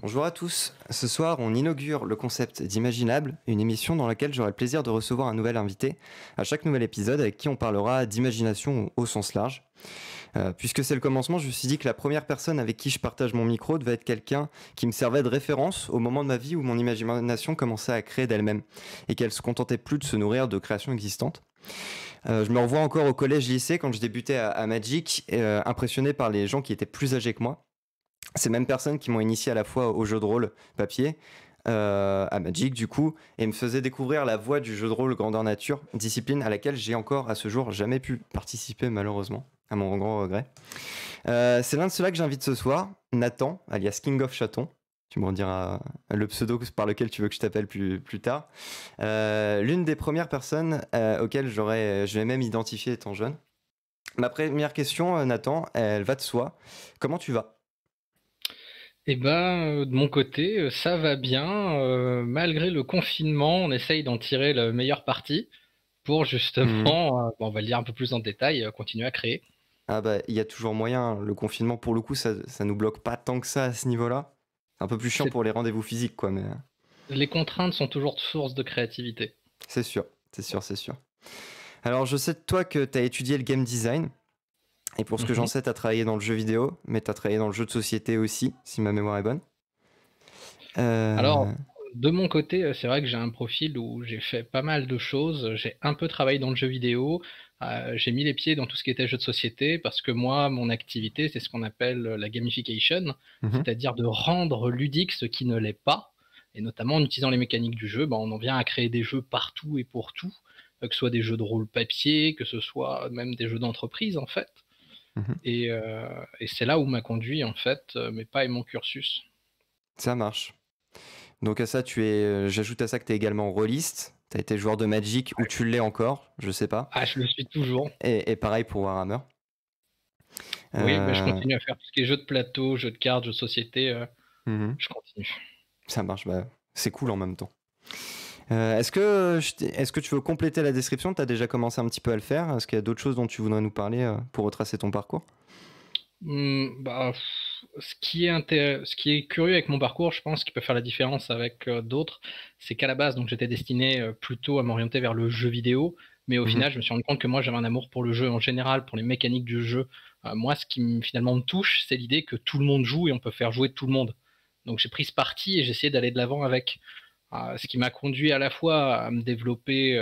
Bonjour à tous. Ce soir, on inaugure le concept d'Imaginable, une émission dans laquelle j'aurai le plaisir de recevoir un nouvel invité à chaque nouvel épisode avec qui on parlera d'imagination au sens large. Puisque c'est le commencement, je me suis dit que la première personne avec qui je partage mon micro devait être quelqu'un qui me servait de référence au moment de ma vie où mon imagination commençait à créer d'elle-même et qu'elle se contentait plus de se nourrir de créations existantes. Je me revois encore au collège-lycée quand je débutais à Magic, impressionné par les gens qui étaient plus âgés que moi. Ces mêmes personnes qui m'ont initié à la fois au jeu de rôle papier, à Magic du coup, et me faisaient découvrir la voie du jeu de rôle grandeur nature, discipline à laquelle j'ai encore à ce jour jamais pu participer malheureusement, à mon grand regret. C'est l'un de ceux-là que j'invite ce soir, Nathan, alias King of Chaton. Tu me rediras le pseudo par lequel tu veux que je t'appelle plus tard. L'une des premières personnes auxquelles je vais même identifier étant jeune. Ma première question, Nathan, elle va de soi. Comment tu vas? De mon côté, ça va bien. Malgré le confinement, on essaye d'en tirer le meilleur parti pour Mhm. justement, bon, on va le dire un peu plus en détail, continuer à créer. Ah bah, il y a toujours moyen. Le confinement, pour le coup, ça nous bloque pas tant que ça à ce niveau-là. C'est un peu plus chiant C'est- pour les rendez-vous physiques, quoi, mais Les contraintes sont toujours source de créativité. c'est sûr, c'est sûr, c'est sûr. Alors, je sais de toi que tu as étudié le game design, et pour ce que j'en Mhm. sais, tu as travaillé dans le jeu vidéo, mais tu as travaillé dans le jeu de société aussi, si ma mémoire est bonne. Alors, Euh, de mon côté, c'est vrai que j'ai un profil où j'ai fait pas mal de choses. J'ai un peu travaillé dans le jeu vidéo. J'ai mis les pieds dans tout ce qui était jeu de société parce que moi, mon activité, c'est ce qu'on appelle la gamification, mhm, c'est-à-dire de rendre ludique ce qui ne l'est pas. Et notamment en utilisant les mécaniques du jeu, ben, on en vient à créer des jeux partout et pour tout, que ce soit des jeux de rôle papier, que ce soit même des jeux d'entreprise en fait. mhm. Et c'est là où m'a conduit en fait mes pas et mon cursus. Ça marche. Donc à ça, j'ajoute à ça que tu es également rôliste. Tu as été joueur de Magic, ou tu l'es encore, je sais pas. Ah, je le suis toujours. Et pareil pour Warhammer. Oui, mais je Euh, continue à faire tout ce qui est jeux de plateau, jeux de cartes, jeux de société, mhm. je continue. Ça marche, bah, c'est cool en même temps. Est-ce que tu veux compléter la description? Tu as déjà commencé un petit peu à le faire. Est-ce qu'il y a d'autres choses dont tu voudrais nous parler pour retracer ton parcours? Ce qui est curieux avec mon parcours, je pense, qui peut faire la différence avec d'autres, c'est qu'à la base, donc j'étais destiné plutôt à m'orienter vers le jeu vidéo, mais au Mhm, final, je me suis rendu compte que moi, j'avais un amour pour le jeu en général, pour les mécaniques du jeu. Moi, ce qui finalement me touche, c'est l'idée que tout le monde joue et on peut faire jouer tout le monde. Donc j'ai pris ce parti et j'ai essayé d'aller de l'avant avec. Ce qui m'a conduit à la fois à me développer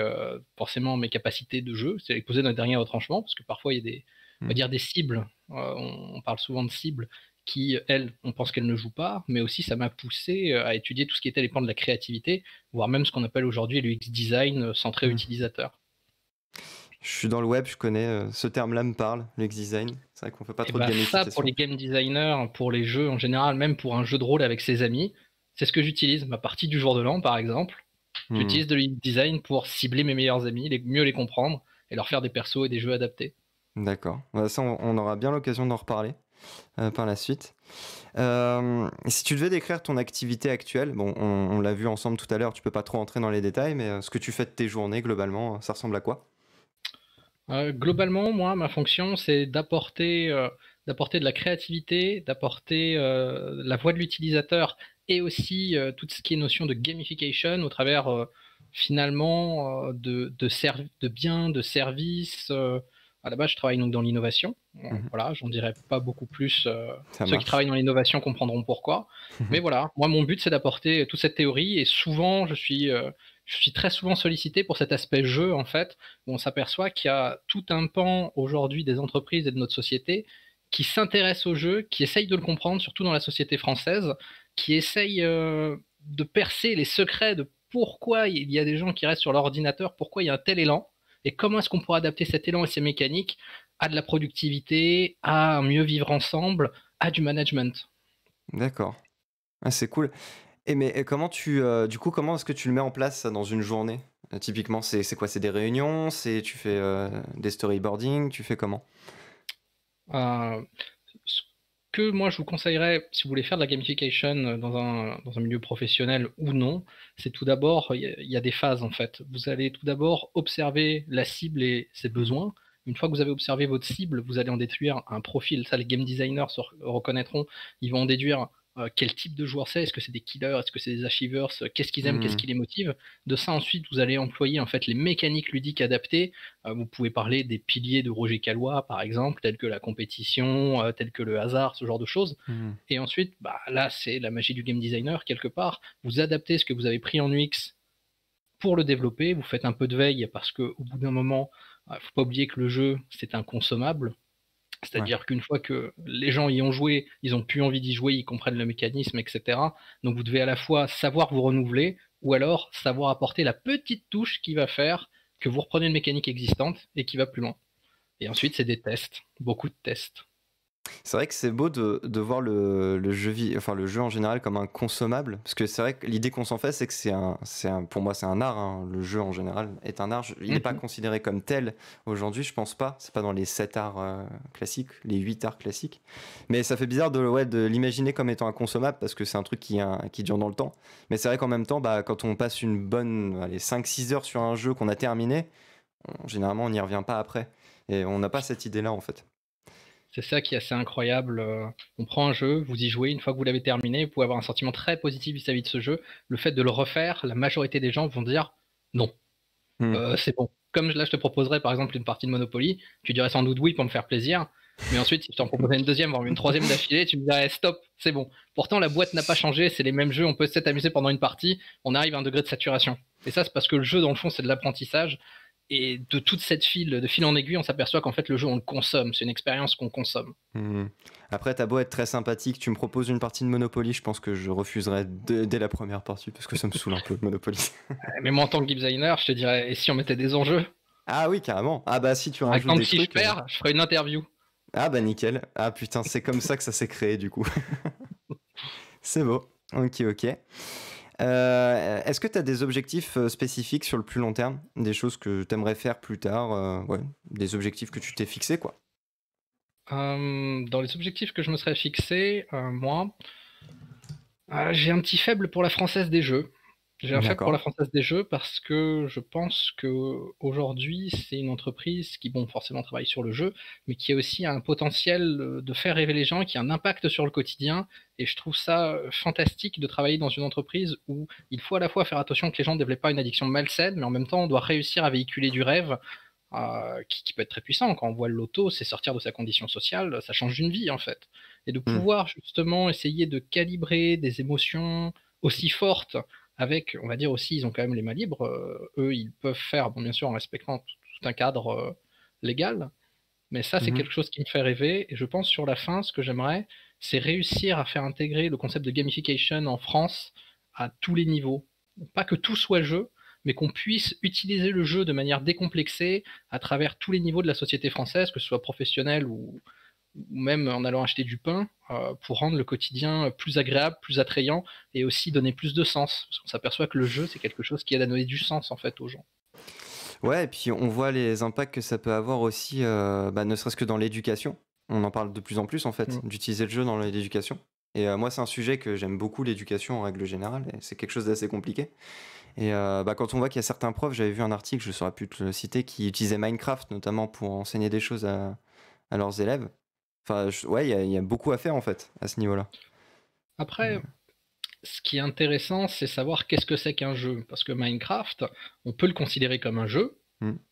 forcément mes capacités de jeu, c'est poser dans le dernier retranchement, parce que parfois il y a on va mhm, dire des cibles, on parle souvent de cibles qui, elles, on pense qu'elles ne jouent pas, mais aussi ça m'a poussé à étudier tout ce qui était les plans de la créativité, voire même ce qu'on appelle aujourd'hui l'UX design centré mhm. utilisateur. Je suis dans le web, je connais ce terme-là me parle, l'UX design. C'est vrai qu'on fait pas Et trop de bah ça, pour gamification. les game designers, pour les jeux en général, même pour un jeu de rôle avec ses amis, c'est ce que j'utilise. Ma partie du jour de l'an, par exemple, Mhm, j'utilise de l'UX design pour cibler mes meilleurs amis, mieux les comprendre et leur faire des persos et des jeux adaptés. d'accord. Ouais, ça, on aura bien l'occasion d'en reparler par la suite. Si tu devais décrire ton activité actuelle, bon, on l'a vu ensemble tout à l'heure, tu peux pas trop entrer dans les détails, mais ce que tu fais de tes journées globalement, ça ressemble à quoi? Globalement, moi, ma fonction, c'est d'apporter de la créativité, d'apporter la voix de l'utilisateur et aussi tout ce qui est notion de gamification au travers finalement de biens, de services. À la base, je travaille donc dans l'innovation. Mhm, Voilà, j'en dirai pas beaucoup plus. ça Ceux qui marche. travaillent dans l'innovation comprendront pourquoi. Mais voilà, moi, mon but, c'est d'apporter toute cette théorie et souvent, je suis très souvent sollicité pour cet aspect jeu en fait où on s'aperçoit qu'il y a tout un pan aujourd'hui des entreprises et de notre société qui s'intéressent au jeu, qui essayent de le comprendre, surtout dans la société française, qui essayent de percer les secrets de pourquoi il y a des gens qui restent sur l'ordinateur, pourquoi il y a un tel élan, et comment est-ce qu'on pourrait adapter cet élan et ces mécaniques à de la productivité, à un mieux vivre ensemble, à du management. D'accord. Ah, c'est cool. Mais du coup, comment est-ce que tu le mets en place ça, dans une journée? Typiquement, c'est quoi? C'est des réunions? Tu fais des storyboarding? Tu fais comment? Euh, ce que moi je vous conseillerais, si vous voulez faire de la gamification dans un milieu professionnel ou non, c'est tout d'abord, il y a des phases en fait. Vous allez tout d'abord observer la cible et ses besoins. Une fois que vous avez observé votre cible, vous allez en déduire un profil. Ça, les game designers se reconnaîtront. Ils vont en déduire quel type de joueur c'est, est-ce que c'est des killers, est-ce que c'est des achievers, qu'est-ce qu'ils aiment, qu'est-ce qui les motive. De ça ensuite vous allez employer en fait les mécaniques ludiques adaptées. Vous pouvez parler des piliers de Roger Calois par exemple, tels que la compétition, tels que le hasard, ce genre de choses. Et ensuite, là c'est la magie du game designer quelque part. Vous adaptez ce que vous avez pris en UX pour le développer, vous faites un peu de veille parce qu'au bout d'un moment, faut pas oublier que le jeu c'est un consommable. C'est-à-dire qu'une fois que les gens y ont joué, ils ont plus envie d'y jouer, ils comprennent le mécanisme, etc. Donc vous devez à la fois savoir vous renouveler ou alors savoir apporter la petite touche qui va faire que vous reprenez une mécanique existante et qui va plus loin. Et ensuite, c'est des tests, beaucoup de tests. C'est vrai que c'est beau de voir le jeu en général comme un consommable, parce que c'est vrai que l'idée qu'on s'en fait, c'est que pour moi c'est un art, hein. Le jeu en général est un art, il n'est pas considéré comme tel aujourd'hui, je pense pas, c'est pas dans les 7 arts classiques, les 8 arts classiques, mais ça fait bizarre de l'imaginer comme étant un consommable, parce que c'est un truc qui dure dans le temps, mais c'est vrai qu'en même temps, quand on passe une bonne 5-6 heures sur un jeu qu'on a terminé, généralement on n'y revient pas après, et on n'a pas cette idée-là en fait. C'est ça qui est assez incroyable. On prend un jeu, vous y jouez, une fois que vous l'avez terminé, vous pouvez avoir un sentiment très positif vis-à-vis de ce jeu. Le fait de le refaire, la majorité des gens vont dire non, c'est bon. Comme là, je te proposerais par exemple une partie de Monopoly, tu dirais sans doute oui pour me faire plaisir. Mais ensuite, si je t'en proposais une deuxième, voire une troisième d'affilée, tu me dirais stop, c'est bon. Pourtant, la boîte n'a pas changé, c'est les mêmes jeux, on peut s'être amusé pendant une partie, on arrive à un degré de saturation. Et ça, c'est parce que le jeu, dans le fond, c'est de l'apprentissage. Et de toute cette de fil en aiguille, on s'aperçoit qu'en fait, le jeu, on le consomme. C'est une expérience qu'on consomme. Après, t'as beau être très sympathique, tu me proposes une partie de Monopoly, je pense que je refuserais dès la première partie, parce que ça me saoule un peu, Monopoly. Mais moi, en tant que game designer, je te dirais, et si on mettait des enjeux? Ah oui, carrément. Ah bah si tu rajoutes des si trucs... je perds, je ferai une interview. Ah bah nickel. Ah putain, c'est comme ça que ça s'est créé, du coup. C'est beau. Ok. Est-ce que tu as des objectifs spécifiques sur le plus long terme? Des choses que tu aimerais faire plus tard? Des objectifs que tu t'es fixés, quoi. Dans les objectifs que je me serais fixé, moi, j'ai un petit faible pour la Française des Jeux. J'ai un faible pour la Française des Jeux parce que je pense qu'aujourd'hui, c'est une entreprise qui, bon, forcément travaille sur le jeu, mais qui a aussi un potentiel de faire rêver les gens, qui a un impact sur le quotidien. Et je trouve ça fantastique de travailler dans une entreprise où il faut à la fois faire attention que les gens ne développent pas une addiction malsaine, mais en même temps, on doit réussir à véhiculer du rêve qui peut être très puissant. Quand on voit le loto, c'est sortir de sa condition sociale, ça change une vie en fait. Et de pouvoir justement essayer de calibrer des émotions aussi fortes avec, on va dire aussi, ils ont quand même les mains libres. Eux, ils peuvent faire, bon, bien sûr, en respectant tout un cadre légal. Mais ça, c'est quelque chose qui me fait rêver. Et je pense sur la fin, ce que j'aimerais, c'est réussir à faire intégrer le concept de gamification en France à tous les niveaux. Pas que tout soit jeu, mais qu'on puisse utiliser le jeu de manière décomplexée à travers tous les niveaux de la société française, que ce soit professionnel ou même en allant acheter du pain, pour rendre le quotidien plus agréable, plus attrayant et aussi donner plus de sens. Parce qu'on s'aperçoit que le jeu, c'est quelque chose qui aide à donner du sens en fait aux gens. Ouais, et puis on voit les impacts que ça peut avoir aussi, ne serait-ce que dans l'éducation. On en parle de plus en plus en fait, d'utiliser le jeu dans l'éducation. Et moi, c'est un sujet que j'aime beaucoup, l'éducation en règle générale, et c'est quelque chose d'assez compliqué. Et quand on voit qu'il y a certains profs, j'avais vu un article, je ne saurais plus te le citer, qui utilisaient Minecraft notamment pour enseigner des choses à leurs élèves. Enfin, il y a beaucoup à faire en fait à ce niveau-là. Après, ce qui est intéressant, c'est savoir qu'est-ce que c'est qu'un jeu. Parce que Minecraft, on peut le considérer comme un jeu,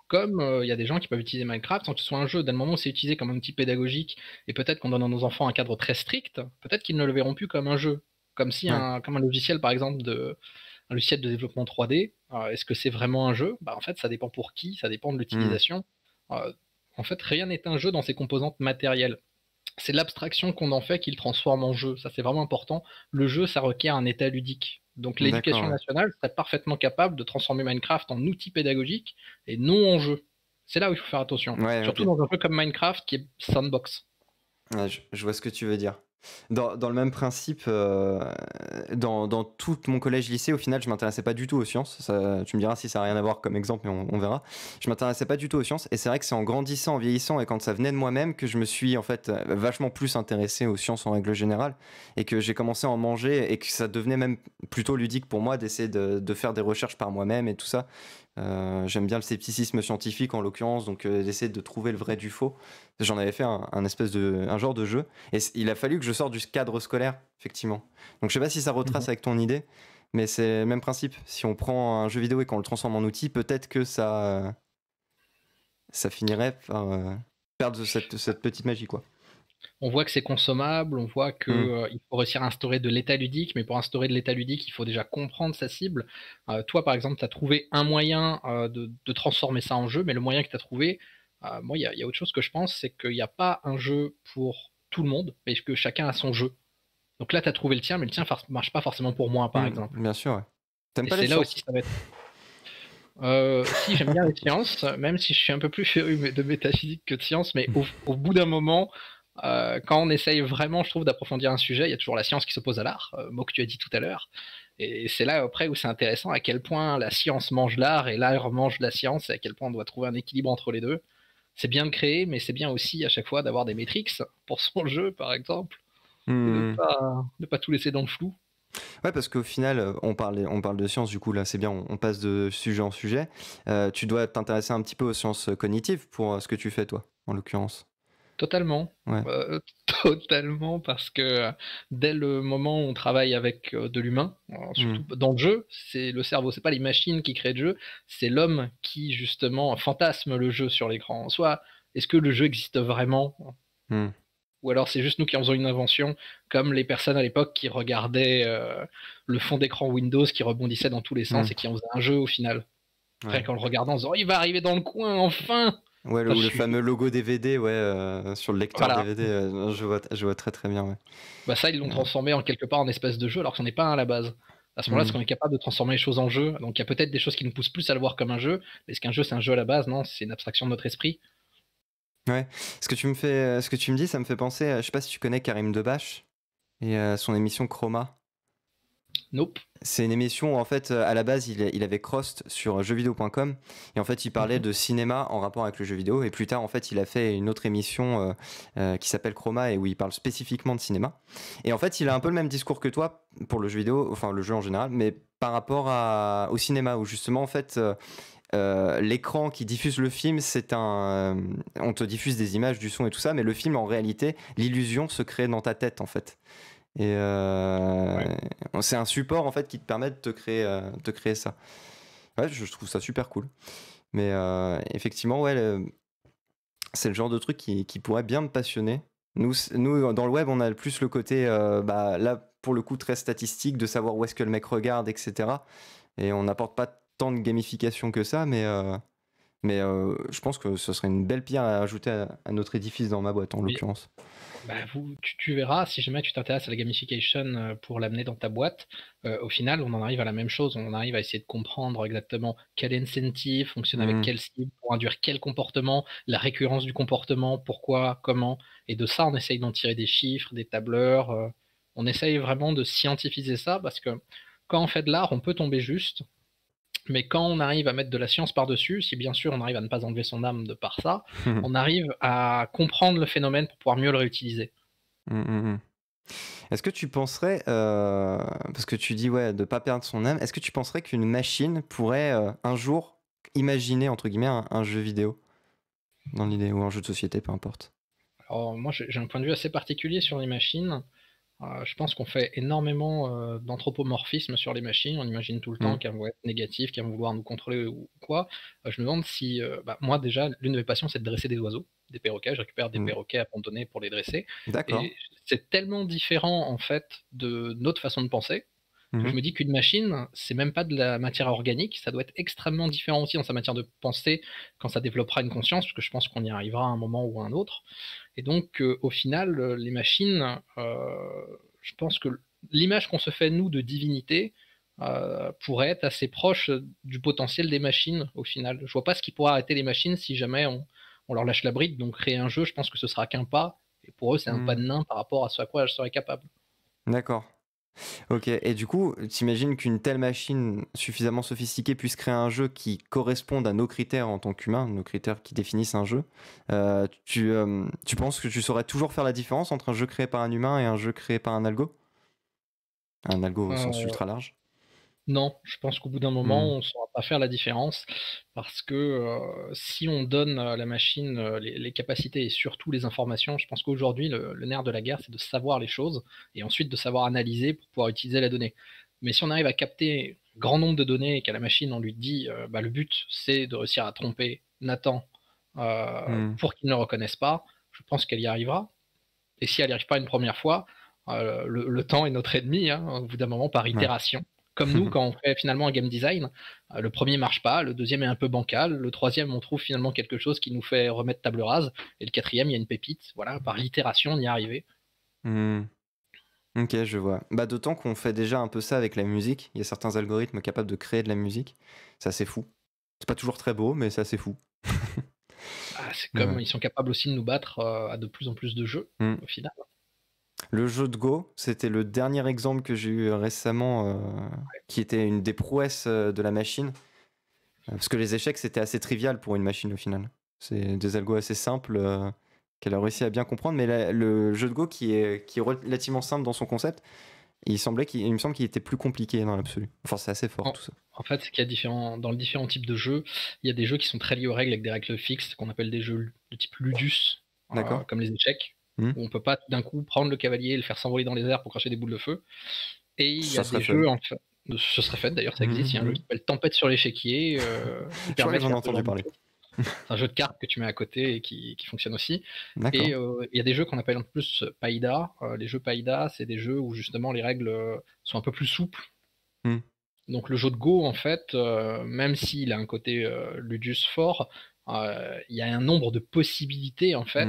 comme il y a des gens qui peuvent utiliser Minecraft sans que ce soit un jeu. Dès le moment où c'est utilisé comme un outil pédagogique, et peut-être qu'on donne à nos enfants un cadre très strict, peut-être qu'ils ne le verront plus comme un jeu. Comme si comme un logiciel, par exemple, un logiciel de développement 3D, est-ce que c'est vraiment un jeu? En fait, ça dépend pour qui, ça dépend de l'utilisation. En fait, rien n'est un jeu dans ses composantes matérielles. C'est l'abstraction qu'on en fait qui le transforme en jeu. Ça, c'est vraiment important. Le jeu, ça requiert un état ludique. Donc l'éducation nationale serait parfaitement capable de transformer Minecraft en outil pédagogique et non en jeu. C'est là où il faut faire attention. Surtout dans un jeu comme Minecraft qui est sandbox. Ouais, je vois ce que tu veux dire. Dans le même principe, dans tout mon collège-lycée, au final, je m'intéressais pas du tout aux sciences. Ça, tu me diras si ça n'a rien à voir comme exemple, mais on verra. Je m'intéressais pas du tout aux sciences, et c'est vrai que c'est en grandissant, en vieillissant, et quand ça venait de moi-même, que je me suis en fait vachement plus intéressé aux sciences en règle générale, et que j'ai commencé à en manger, et que ça devenait même plutôt ludique pour moi d'essayer de faire des recherches par moi-même et tout ça. J'aime bien le scepticisme scientifique en l'occurrence, donc d'essayer de trouver le vrai du faux. J'en avais fait un genre de jeu, et il a fallu que je sorte du cadre scolaire, effectivement. Donc je sais pas si ça retrace avec ton idée, mais c'est le même principe. Si on prend un jeu vidéo et qu'on le transforme en outil, peut-être que ça finirait par perdre cette petite magie, quoi. On voit que c'est consommable, on voit que il faut réussir à instaurer de l'état ludique, mais pour instaurer de l'état ludique, il faut déjà comprendre sa cible. Toi, par exemple, tu as trouvé un moyen de transformer ça en jeu, mais le moyen que tu as trouvé, moi, il y a autre chose que je pense, c'est qu'il n'y a pas un jeu pour tout le monde, mais que chacun a son jeu. Donc là, tu as trouvé le tien, mais le tien marche pas forcément pour moi, par exemple. Bien sûr, ouais. T'aimes Et pas les c'est là sciences? aussi, ça va être. Si, j'aime bien les sciences, même si je suis un peu plus féru de métaphysique que de sciences, mais au bout d'un moment, quand on essaye vraiment, je trouve, d'approfondir un sujet, il y a toujours la science qui s'oppose à l'art, mot que tu as dit tout à l'heure. Et c'est là après où c'est intéressant à quel point la science mange l'art et l'art mange la science, et à quel point on doit trouver un équilibre entre les deux. C'est bien de créer, mais c'est bien aussi à chaque fois d'avoir des métriques pour son jeu, par exemple, et de pas tout laisser dans le flou. Ouais, parce qu'au final, on parle de sciences, du coup, là, c'est bien, on passe de sujet en sujet. Tu dois t'intéresser un petit peu aux sciences cognitives pour ce que tu fais, toi, en l'occurrence. Totalement, Ouais. totalement, parce que dès le moment où on travaille avec de l'humain, surtout dans le jeu, c'est le cerveau, c'est pas les machines qui créent le jeu, c'est l'homme qui justement fantasme le jeu sur l'écran. Soit est-ce que le jeu existe vraiment, ou alors c'est juste nous qui en faisons une invention, comme les personnes à l'époque qui regardaient le fond d'écran Windows qui rebondissait dans tous les sens et qui en faisaient un jeu au final. Rien Ouais. qu'en le regardant en disant, oh, il va arriver dans le coin, enfin! Ouais, Ça, le fameux logo DVD, sur le lecteur Voilà. DVD, je vois très très bien, ouais. Bah ça, ils l'ont transformé en quelque part en espèce de jeu, alors que c'en est pas un à la base. À ce moment-là, est-ce qu'on est capable de transformer les choses en jeu? Donc il y a peut-être des choses qui nous poussent plus à le voir comme un jeu, mais est-ce qu'un jeu c'est un jeu à la base? Non, c'est une abstraction de notre esprit. Ouais. Ce que tu me dis, ça me fait penser, je sais pas si tu connais Karim Debache et son émission Chroma. Nope. C'est une émission où en fait à la base il avait Crost sur jeuxvideo.com et en fait il parlait de cinéma en rapport avec le jeu vidéo, et plus tard en fait il a fait une autre émission qui s'appelle Chroma et où il parle spécifiquement de cinéma, et en fait il a un peu le même discours que toi pour le jeu vidéo, enfin le jeu en général, mais par rapport au cinéma où justement en fait l'écran qui diffuse le film, on te diffuse des images, du son et tout ça, mais le film en réalité, l'illusion se crée dans ta tête en fait. Et c'est un support en fait qui te permet de te créer ça. Ouais, je trouve ça super cool. Mais effectivement, ouais, c'est le genre de truc qui pourrait bien me passionner. Nous, dans le web, on a plus le côté, là, pour le coup, très statistique, de savoir où est-ce que le mec regarde, etc. Et on n'apporte pas tant de gamification que ça, mais je pense que ce serait une belle pierre à ajouter à notre édifice dans ma boîte, en Oui. l'occurrence. Bah, tu verras, si jamais tu t'intéresses à la gamification pour l'amener dans ta boîte, au final, on en arrive à la même chose. On arrive à essayer de comprendre exactement quel incentive fonctionne avec quelle cible pour induire quel comportement, la récurrence du comportement, pourquoi, comment. Et de ça, on essaye d'en tirer des chiffres, des tableurs. On essaye vraiment de scientifiser ça parce que quand on fait de l'art, on peut tomber juste. Mais quand on arrive à mettre de la science par-dessus, si bien sûr on arrive à ne pas enlever son âme de par ça, on arrive à comprendre le phénomène pour pouvoir mieux le réutiliser. Est-ce que tu penserais, parce que tu dis ouais, de pas perdre son âme, est-ce que tu penserais qu'une machine pourrait un jour imaginer entre guillemets un jeu vidéo dans l'idée, ou un jeu de société, peu importe? Alors moi j'ai un point de vue assez particulier sur les machines. Je pense qu'on fait énormément d'anthropomorphisme sur les machines. On imagine tout le temps qu'elles vont être négatives, qu'elles vont vouloir nous contrôler ou quoi. Je me demande si, moi déjà, l'une de mes passions c'est de dresser des oiseaux, des perroquets. Je récupère des perroquets abandonnés pour les dresser. D'accord. Et c'est tellement différent en fait de notre façon de penser que je me dis qu'une machine, c'est même pas de la matière organique, ça doit être extrêmement différent aussi dans sa matière de penser quand ça développera une conscience, parce que je pense qu'on y arrivera à un moment ou à un autre. Et donc, au final, les machines, je pense que l'image qu'on se fait, nous, de divinité, pourrait être assez proche du potentiel des machines, au final. Je vois pas ce qui pourrait arrêter les machines si jamais on leur lâche la bride. Donc, créer un jeu, je pense que ce sera qu'un pas. Et pour eux, c'est un pas de nain par rapport à ce à quoi elles seraient capables. D'accord. Ok. Et du coup, t'imagines qu'une telle machine suffisamment sophistiquée puisse créer un jeu qui corresponde à nos critères en tant qu'humain, nos critères qui définissent un jeu. Tu penses que tu saurais toujours faire la différence entre un jeu créé par un humain et un jeu créé par un algo? Un algo au sens Euh, ultra large. Non, je pense qu'au bout d'un moment, Hmm. on ne saura pas faire la différence parce que, si on donne à la machine, les capacités et surtout les informations, je pense qu'aujourd'hui le nerf de la guerre, c'est de savoir les choses et ensuite de savoir analyser pour pouvoir utiliser la donnée. Mais si on arrive à capter grand nombre de données et qu'à la machine on lui dit, bah, le but c'est de réussir à tromper Nathan, Hmm. pour qu'il ne le reconnaisse pas, je pense qu'elle y arrivera et si elle n'y arrive pas une première fois, le temps est notre ennemi, hein, au bout d'un moment par Ouais. itération. Comme nous, quand on fait finalement un game design, le premier marche pas, le deuxième est un peu bancal, le troisième on trouve finalement quelque chose qui nous fait remettre table rase, et le quatrième il y a une pépite. Voilà, par l'itération on y est arrivé. Hmm. Ok, je vois. Bah, d'autant qu'on fait déjà un peu ça avec la musique. Il y a certains algorithmes capables de créer de la musique. C'est assez fou. C'est pas toujours très beau, mais c'est assez fou. Ah, c'est Ouais. comme ils sont capables aussi de nous battre à de plus en plus de jeux, Hmm. au final. Le jeu de Go, c'était le dernier exemple que j'ai eu récemment, qui était une des prouesses de la machine. Parce que les échecs, c'était assez trivial pour une machine au final. C'est des algos assez simples qu'elle a réussi à bien comprendre. Mais le jeu de Go, qui est relativement simple dans son concept, il me semble qu'il était plus compliqué dans l'absolu. Enfin, c'est assez fort En, tout ça. en fait, c'est qu'il y a dans les différents types de jeux, il y a des jeux qui sont très liés aux règles avec des règles fixes, qu'on appelle des jeux de type ludus, D'accord. comme les échecs, Hmm. où on peut pas d'un coup prendre le cavalier et le faire s'envoler dans les airs pour cracher des boules de feu. Et il y Ça a serait des fun. jeux, en fait, ce serait fait d'ailleurs, ça existe, il y a un jeu Mhm. qui s'appelle Tempête sur l'échiquier, qui Je crois permet que de j'en ai faire ce entendu genre de parler. choses. C'est un jeu de cartes que tu mets à côté et qui fonctionne aussi. Et D'accord. il y a des jeux qu'on appelle en plus Païda. Les jeux Païda, c'est des jeux où justement les règles sont un peu plus souples. Hmm. Donc le jeu de Go, en fait, même s'il a un côté ludus fort, il y a un nombre de possibilités en Hmm. fait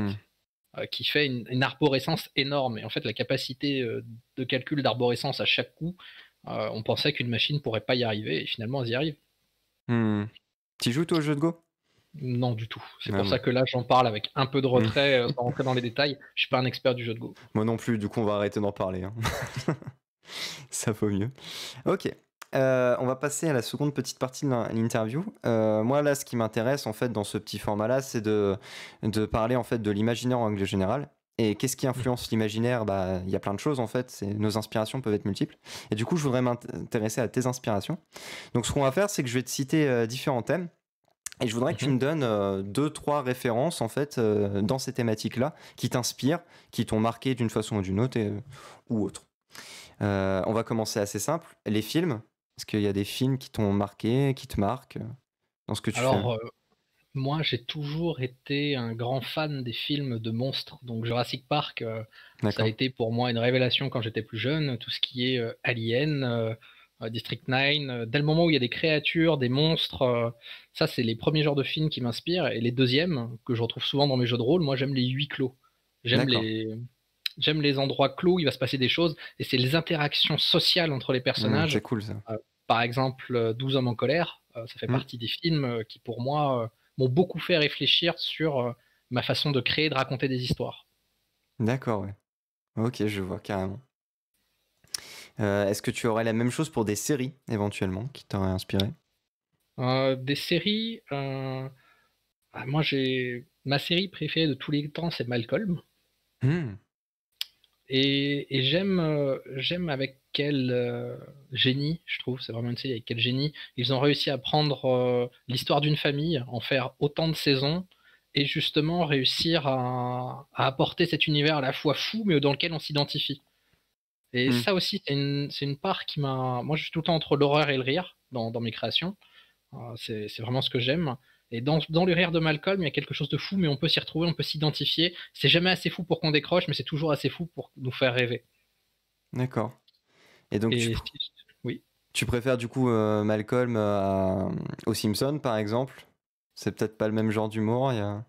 qui fait une arborescence énorme. Et en fait, la capacité de calcul d'arborescence à chaque coup, on pensait qu'une machine pourrait pas y arriver, et finalement, elle y arrive. Hmm. Tu joues toi au jeu de Go? Non, du tout. C'est Ah, pour ça moi. que là, j'en parle avec un peu de Hmm. retrait, sans rentrer dans les détails. Je suis pas un expert du jeu de Go. Moi non plus, du coup on va arrêter d'en parler, hein. Ça vaut mieux. Ok. On va passer à la seconde petite partie de l'interview. Moi là, ce qui m'intéresse en fait dans ce petit format-là, c'est de parler en fait de l'imaginaire en règle générale. Et qu'est-ce qui influence l'imaginaire? Bah, il y a plein de choses en fait. Nos inspirations peuvent être multiples. Et du coup, je voudrais m'intéresser à tes inspirations. Donc, ce qu'on va faire, c'est que je vais te citer différents thèmes. Et je voudrais que tu Mhm. me donnes deux, trois références en fait dans ces thématiques-là qui t'inspirent, qui t'ont marqué d'une façon ou d'une autre ou autre. On va commencer assez simple. Les films. Est-ce qu'il y a des films qui t'ont marqué, qui te marquent dans ce que tu fais? Alors, moi, j'ai toujours été un grand fan des films de monstres. Donc Jurassic Park, ça a D'accord. été pour moi une révélation quand j'étais plus jeune. Tout ce qui est Alien, District 9, dès le moment où il y a des créatures, des monstres, ça c'est les premiers genres de films qui m'inspirent. Et les deuxièmes, que je retrouve souvent dans mes jeux de rôle, moi j'aime les huis clos. J'aime D'accord. les, j'aime les endroits clos où il va se passer des choses. Et c'est les interactions sociales entre les personnages. C'est cool ça. Euh, Par exemple, 12 hommes en colère, ça fait Hmm. partie des films qui pour moi m'ont beaucoup fait réfléchir sur ma façon de créer, de raconter des histoires. D'accord, ouais. Ok, je vois carrément. Est-ce que tu aurais la même chose pour des séries éventuellement qui t'auraient inspiré? Des séries, moi j'ai ma série préférée de tous les temps, c'est Malcolm, Hmm. et j'aime avec quel génie, je trouve, c'est vraiment une série avec quel génie ils ont réussi à prendre l'histoire d'une famille, en faire autant de saisons. Et justement réussir à apporter cet univers à la fois fou, mais dans lequel on s'identifie. Et Hmm. ça aussi, c'est une part qui m'a. Moi, je suis tout le temps entre l'horreur et le rire dans mes créations. C'est vraiment ce que j'aime. Et dans le rire de Malcolm, il y a quelque chose de fou, mais on peut s'y retrouver, on peut s'identifier. C'est jamais assez fou pour qu'on décroche, mais c'est toujours assez fou pour nous faire rêver. D'accord. Et donc Et oui. tu préfères du coup Malcolm aux Simpsons par exemple? C'est peut-être pas le même genre d'humour. En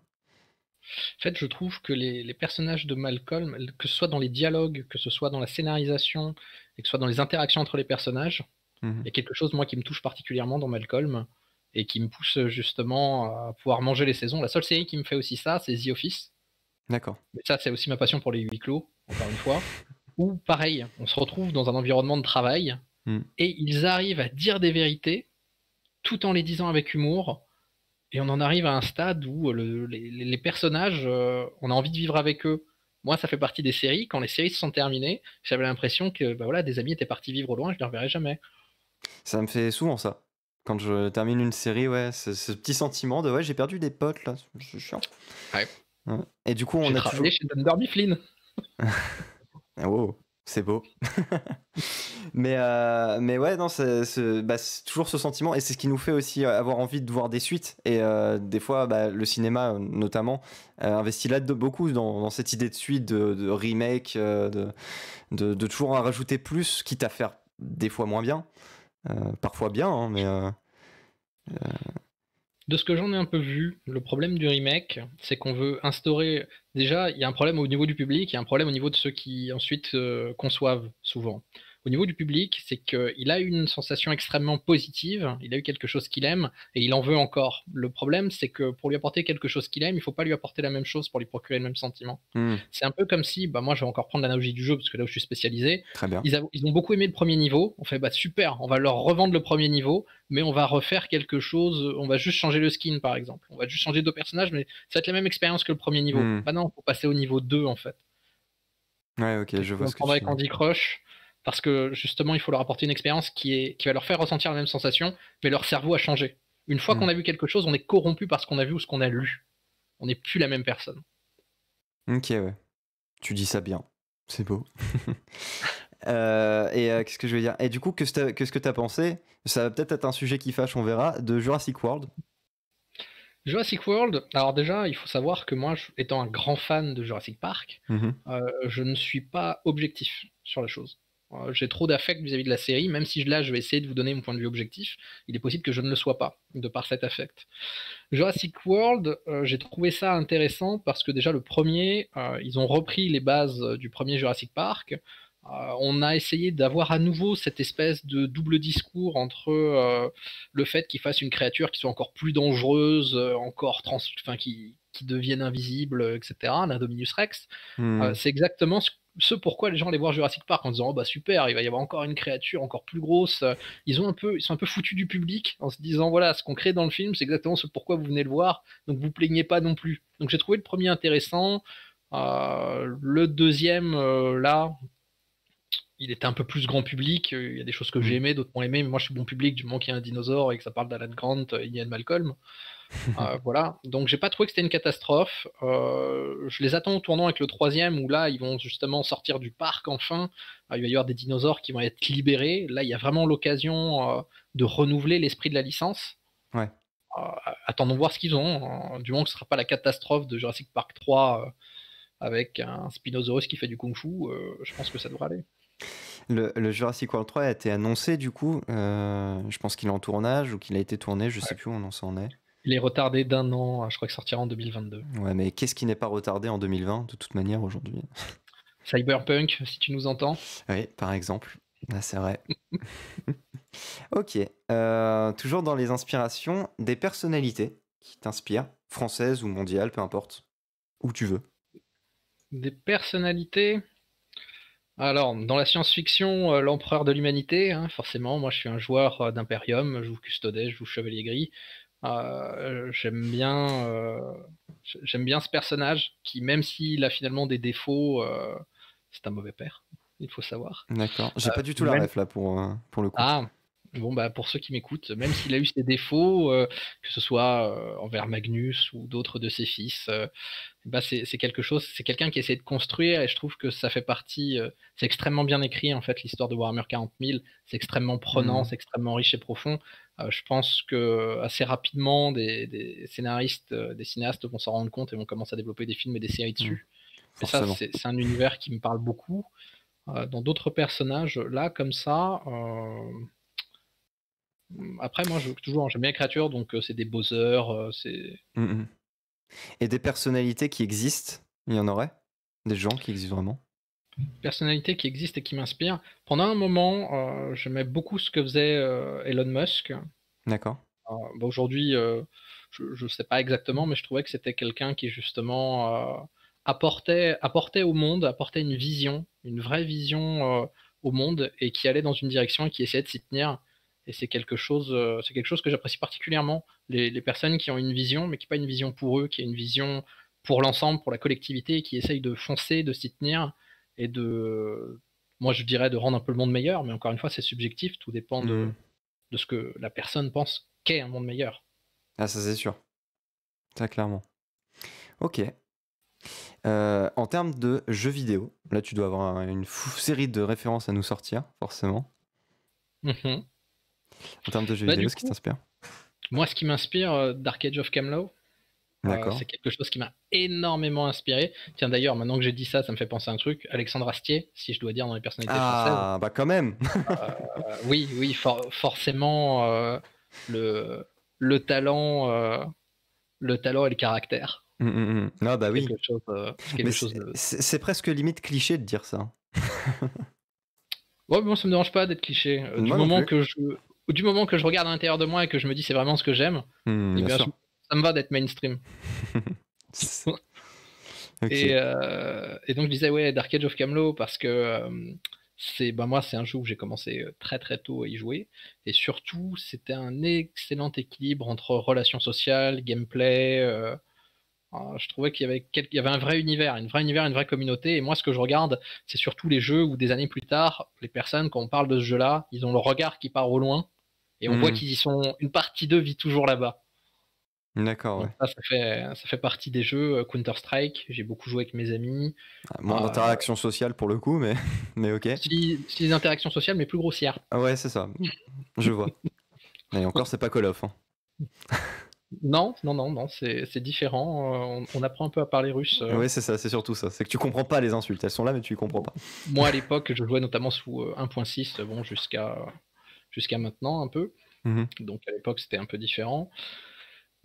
fait, je trouve que les personnages de Malcolm, que ce soit dans les dialogues, que ce soit dans la scénarisation, et que ce soit dans les interactions entre les personnages, il y Mhm. a quelque chose, moi, qui me touche particulièrement dans Malcolm et qui me pousse justement à pouvoir manger les saisons. La seule série qui me fait aussi ça, c'est The Office. D'accord. Mais ça, c'est aussi ma passion pour les huis clos, encore une fois. Où, pareil, on se retrouve dans un environnement de travail Hmm. et ils arrivent à dire des vérités tout en les disant avec humour. Et on en arrive à un stade où les personnages, on a envie de vivre avec eux. Moi, ça fait partie des séries. Quand les séries se sont terminées, j'avais l'impression que bah voilà, des amis étaient partis vivre au loin, je ne les reverrai jamais. Ça me fait souvent ça. Quand je termine une série, ouais, ce petit sentiment de ouais, j'ai perdu des potes là, c'est chiant. Ouais. Ouais. Et du coup, on J'ai a toujours. travaillé chez Dunder Mifflin. Ah, wow, c'est beau. Mais ouais, non, bah, c'est toujours ce sentiment, et c'est ce qui nous fait aussi avoir envie de voir des suites. Et des fois, bah, le cinéma, notamment, investit là beaucoup dans cette idée de suite, de remake, de toujours en rajouter plus, quitte à faire des fois moins bien, parfois bien, hein, mais De ce que j'en ai un peu vu, le problème du remake, c'est qu'on veut instaurer. Déjà, il y a un problème au niveau du public, il y a un problème au niveau de ceux qui ensuite conçoivent souvent. Au niveau du public, c'est qu'il a eu une sensation extrêmement positive, il a eu quelque chose qu'il aime et il en veut encore. Le problème, c'est que pour lui apporter quelque chose qu'il aime, il ne faut pas lui apporter la même chose pour lui procurer le même sentiment. hmm, C'est un peu comme si, bah moi je vais encore prendre l'analogie du jeu parce que là où je suis spécialisé, très bien. ils ont beaucoup aimé le premier niveau, on fait bah super, on va leur revendre le premier niveau, mais on va refaire quelque chose, on va juste changer le skin par exemple, on va juste changer deux personnages, mais ça va être la même expérience que le premier niveau. Hmm. Bah non, faut passer au niveau 2 en fait. Ouais, ok, C'est je ce vois qu'on ce que prendrait tu avec veux. Candy Crush, parce que justement il faut leur apporter une expérience qui va leur faire ressentir la même sensation, mais leur cerveau a changé. Une fois Hmm. qu'on a vu quelque chose, on est corrompu par ce qu'on a vu ou ce qu'on a lu. On n'est plus la même personne. Ok, ouais. Tu dis ça bien. C'est beau. Et qu'est-ce que je veux dire? Et du coup, qu'est-ce que t'as pensé? Ça va peut-être être un sujet qui fâche, on verra, de Jurassic World. Jurassic World, alors déjà, il faut savoir que moi, étant un grand fan de Jurassic Park, Mhm. je ne suis pas objectif sur la chose. J'ai trop d'affect vis-à-vis de la série, même si là, je vais essayer de vous donner mon point de vue objectif, il est possible que je ne le sois pas, de par cet affect. Jurassic World, j'ai trouvé ça intéressant parce que déjà, le premier, ils ont repris les bases du premier Jurassic Park. On a essayé d'avoir à nouveau cette espèce de double discours entre le fait qu'ils fassent une créature qui soit encore plus dangereuse, enfin, qui devienne invisible, etc., l'Indominus Rex. Hmm. C'est exactement ce pourquoi les gens allaient voir Jurassic Park en disant oh bah super, il va y avoir encore une créature encore plus grosse. Ils sont un peu foutus du public en se disant voilà, ce qu'on crée dans le film, c'est exactement ce pourquoi vous venez le voir, donc vous plaignez pas non plus. Donc j'ai trouvé le premier intéressant. Le deuxième, là, il était un peu plus grand public. Il y a des choses que j'ai Hmm. aimées, d'autres moins aimées, mais moi je suis bon public du moment qu'il y a un dinosaure et que ça parle d'Alan Grant, Ian Malcolm. Voilà, donc j'ai pas trouvé que c'était une catastrophe. Je les attends au tournant avec le troisième où là ils vont justement sortir du parc enfin. Il va y avoir des dinosaures qui vont être libérés. Là il y a vraiment l'occasion de renouveler l'esprit de la licence. Ouais. Euh, Attendons voir ce qu'ils ont. Du moment que ce sera pas la catastrophe de Jurassic Park 3 avec un Spinosaurus qui fait du kung-fu, je pense que ça devrait aller. Le Jurassic World 3 a été annoncé du coup. Je pense qu'il est en tournage ou qu'il a été tourné, je sais Ouais. plus où on en est. Il est retardé d'un an, je crois qu'il sortira en 2022. Ouais, mais qu'est-ce qui n'est pas retardé en 2020 de toute manière aujourd'hui? Cyberpunk, si tu nous entends. Oui, par exemple. Là, c'est vrai. Ok. Toujours dans les inspirations, des personnalités qui t'inspirent, françaises ou mondiales, peu importe, où tu veux. Des personnalités. Alors, dans la science-fiction, l'empereur de l'humanité, hein, forcément, moi je suis un joueur d'Imperium, je joue Custodet, je joue Chevalier Gris. J'aime bien ce personnage qui, même s'il a finalement des défauts, c'est un mauvais père, il faut savoir. D'accord. J'ai pas du tout la Même ref là pour le coup. ah, bon, bah, pour ceux qui m'écoutent, même s'il a eu ses défauts, que ce soit envers Magnus ou d'autres de ses fils, bah, c'est quelque chose, c'est quelqu'un qui essaie de construire et je trouve que ça fait partie, c'est extrêmement bien écrit en fait, l'histoire de Warhammer 40 000, c'est extrêmement prenant, Hmm. c'est extrêmement riche et profond. Je pense que assez rapidement, des scénaristes, des cinéastes vont s'en rendre compte et vont commencer à développer des films et des séries Hmm. dessus. Mais ça, Forcément. c'est un univers qui me parle beaucoup. Dans d'autres personnages, là, comme ça, après, moi, j'aime bien les créatures, donc c'est des Bowser, c'est Hmm, hmm. Et des personnalités qui existent, il y en aurait? Des gens qui existent vraiment? personnalités qui existent et qui m'inspirent. Pendant un moment, j'aimais beaucoup ce que faisait Elon Musk. D'accord. Bah, aujourd'hui, je ne sais pas exactement, mais je trouvais que c'était quelqu'un qui justement apportait au monde, apportait une vision, une vraie vision au monde et qui allait dans une direction et qui essayait de s'y tenir. Et c'est quelque chose que j'apprécie particulièrement. Les personnes qui ont une vision, mais qui n'ont pas une vision pour eux, qui a une vision pour l'ensemble, pour la collectivité, et qui essayent de foncer, de s'y tenir et moi je dirais de rendre un peu le monde meilleur, mais encore une fois, c'est subjectif, tout dépend Hmm. de ce que la personne pense qu'est un monde meilleur. Ah, ça c'est sûr. Ça, clairement. Ok. En termes de jeux vidéo, là tu dois avoir une série de références à nous sortir, forcément. Mhm. En termes de jeux Bah, vidéo, du ce qui coup, t'inspire? moi, ce qui m'inspire Dark Age of Camelot, D'accord. c'est quelque chose qui m'a énormément inspiré. Tiens, d'ailleurs, maintenant que j'ai dit ça, ça me fait penser à un truc. Alexandre Astier, si je dois dire dans les personnalités françaises. Ah, bah quand même. Oui, oui, forcément, le, le talent, le talent et le caractère. Non, bah oui. C'est Mais quelque chose de. c'est presque limite cliché de dire ça. Ouais, bon, ça me dérange pas d'être cliché. Moi non plus. Du moment que je regarde à l'intérieur de moi et que je me dis c'est vraiment ce que j'aime, eh Bien bien, sûr. ça me va d'être mainstream. Ok. Et donc je disais ouais Dark Age of Camelot parce que moi c'est un jeu où j'ai commencé très très tôt à y jouer et surtout c'était un excellent équilibre entre relations sociales, gameplay. Je trouvais il y avait un vrai univers, une vraie communauté. Et moi ce que je regarde c'est surtout les jeux où des années plus tard les personnes quand on parle de ce jeu-là ils ont le regard qui part au loin et on voit qu'ils y sont, une partie d'eux vit toujours là-bas. D'accord, Donc ouais. ça fait partie des jeux Counter-Strike. J'ai beaucoup joué avec mes amis. Moins Euh, d'interaction sociale pour le coup, mais ok. si les interactions sociales, mais plus grossières. Ah ouais, c'est ça. Je vois. Et encore, c'est pas Call of. Hein. Non, non, non, non, c'est différent. On apprend un peu à parler russe. Ouais, c'est ça, c'est surtout ça. C'est que tu comprends pas les insultes. Elles sont là, mais tu les comprends pas. Moi, à l'époque, je jouais notamment sous 1.6, bon, jusqu'à maintenant un peu. Mhm. Donc à l'époque, c'était un peu différent.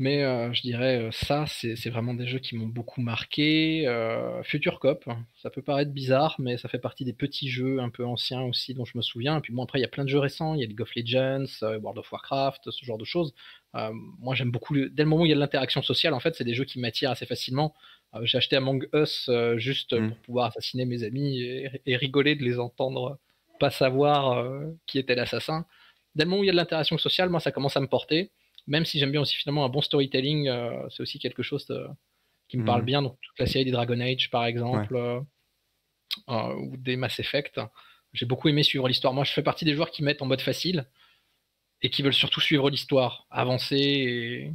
Mais je dirais, ça, c'est vraiment des jeux qui m'ont beaucoup marqué. Future Cop, ça peut paraître bizarre, mais ça fait partie des petits jeux un peu anciens aussi dont je me souviens. Et puis bon, après, il y a plein de jeux récents. Il y a League of Legends, World of Warcraft, ce genre de choses. Moi, j'aime beaucoup. Dès le moment où il y a de l'interaction sociale, en fait, c'est des jeux qui m'attirent assez facilement. J'ai acheté Among Us juste Mhm. pour pouvoir assassiner mes amis et rigoler de les entendre pas savoir qui était l'assassin. Dès le moment où il y a de l'interaction sociale, moi, ça commence à me porter. Même si j'aime bien aussi finalement un bon storytelling, c'est aussi quelque chose qui me parle Mhm. bien. Donc toute la série des Dragon Age par Ouais. exemple, ou des Mass Effect. J'ai beaucoup aimé suivre l'histoire. Moi je fais partie des joueurs qui mettent en mode facile et qui veulent surtout suivre l'histoire, avancer et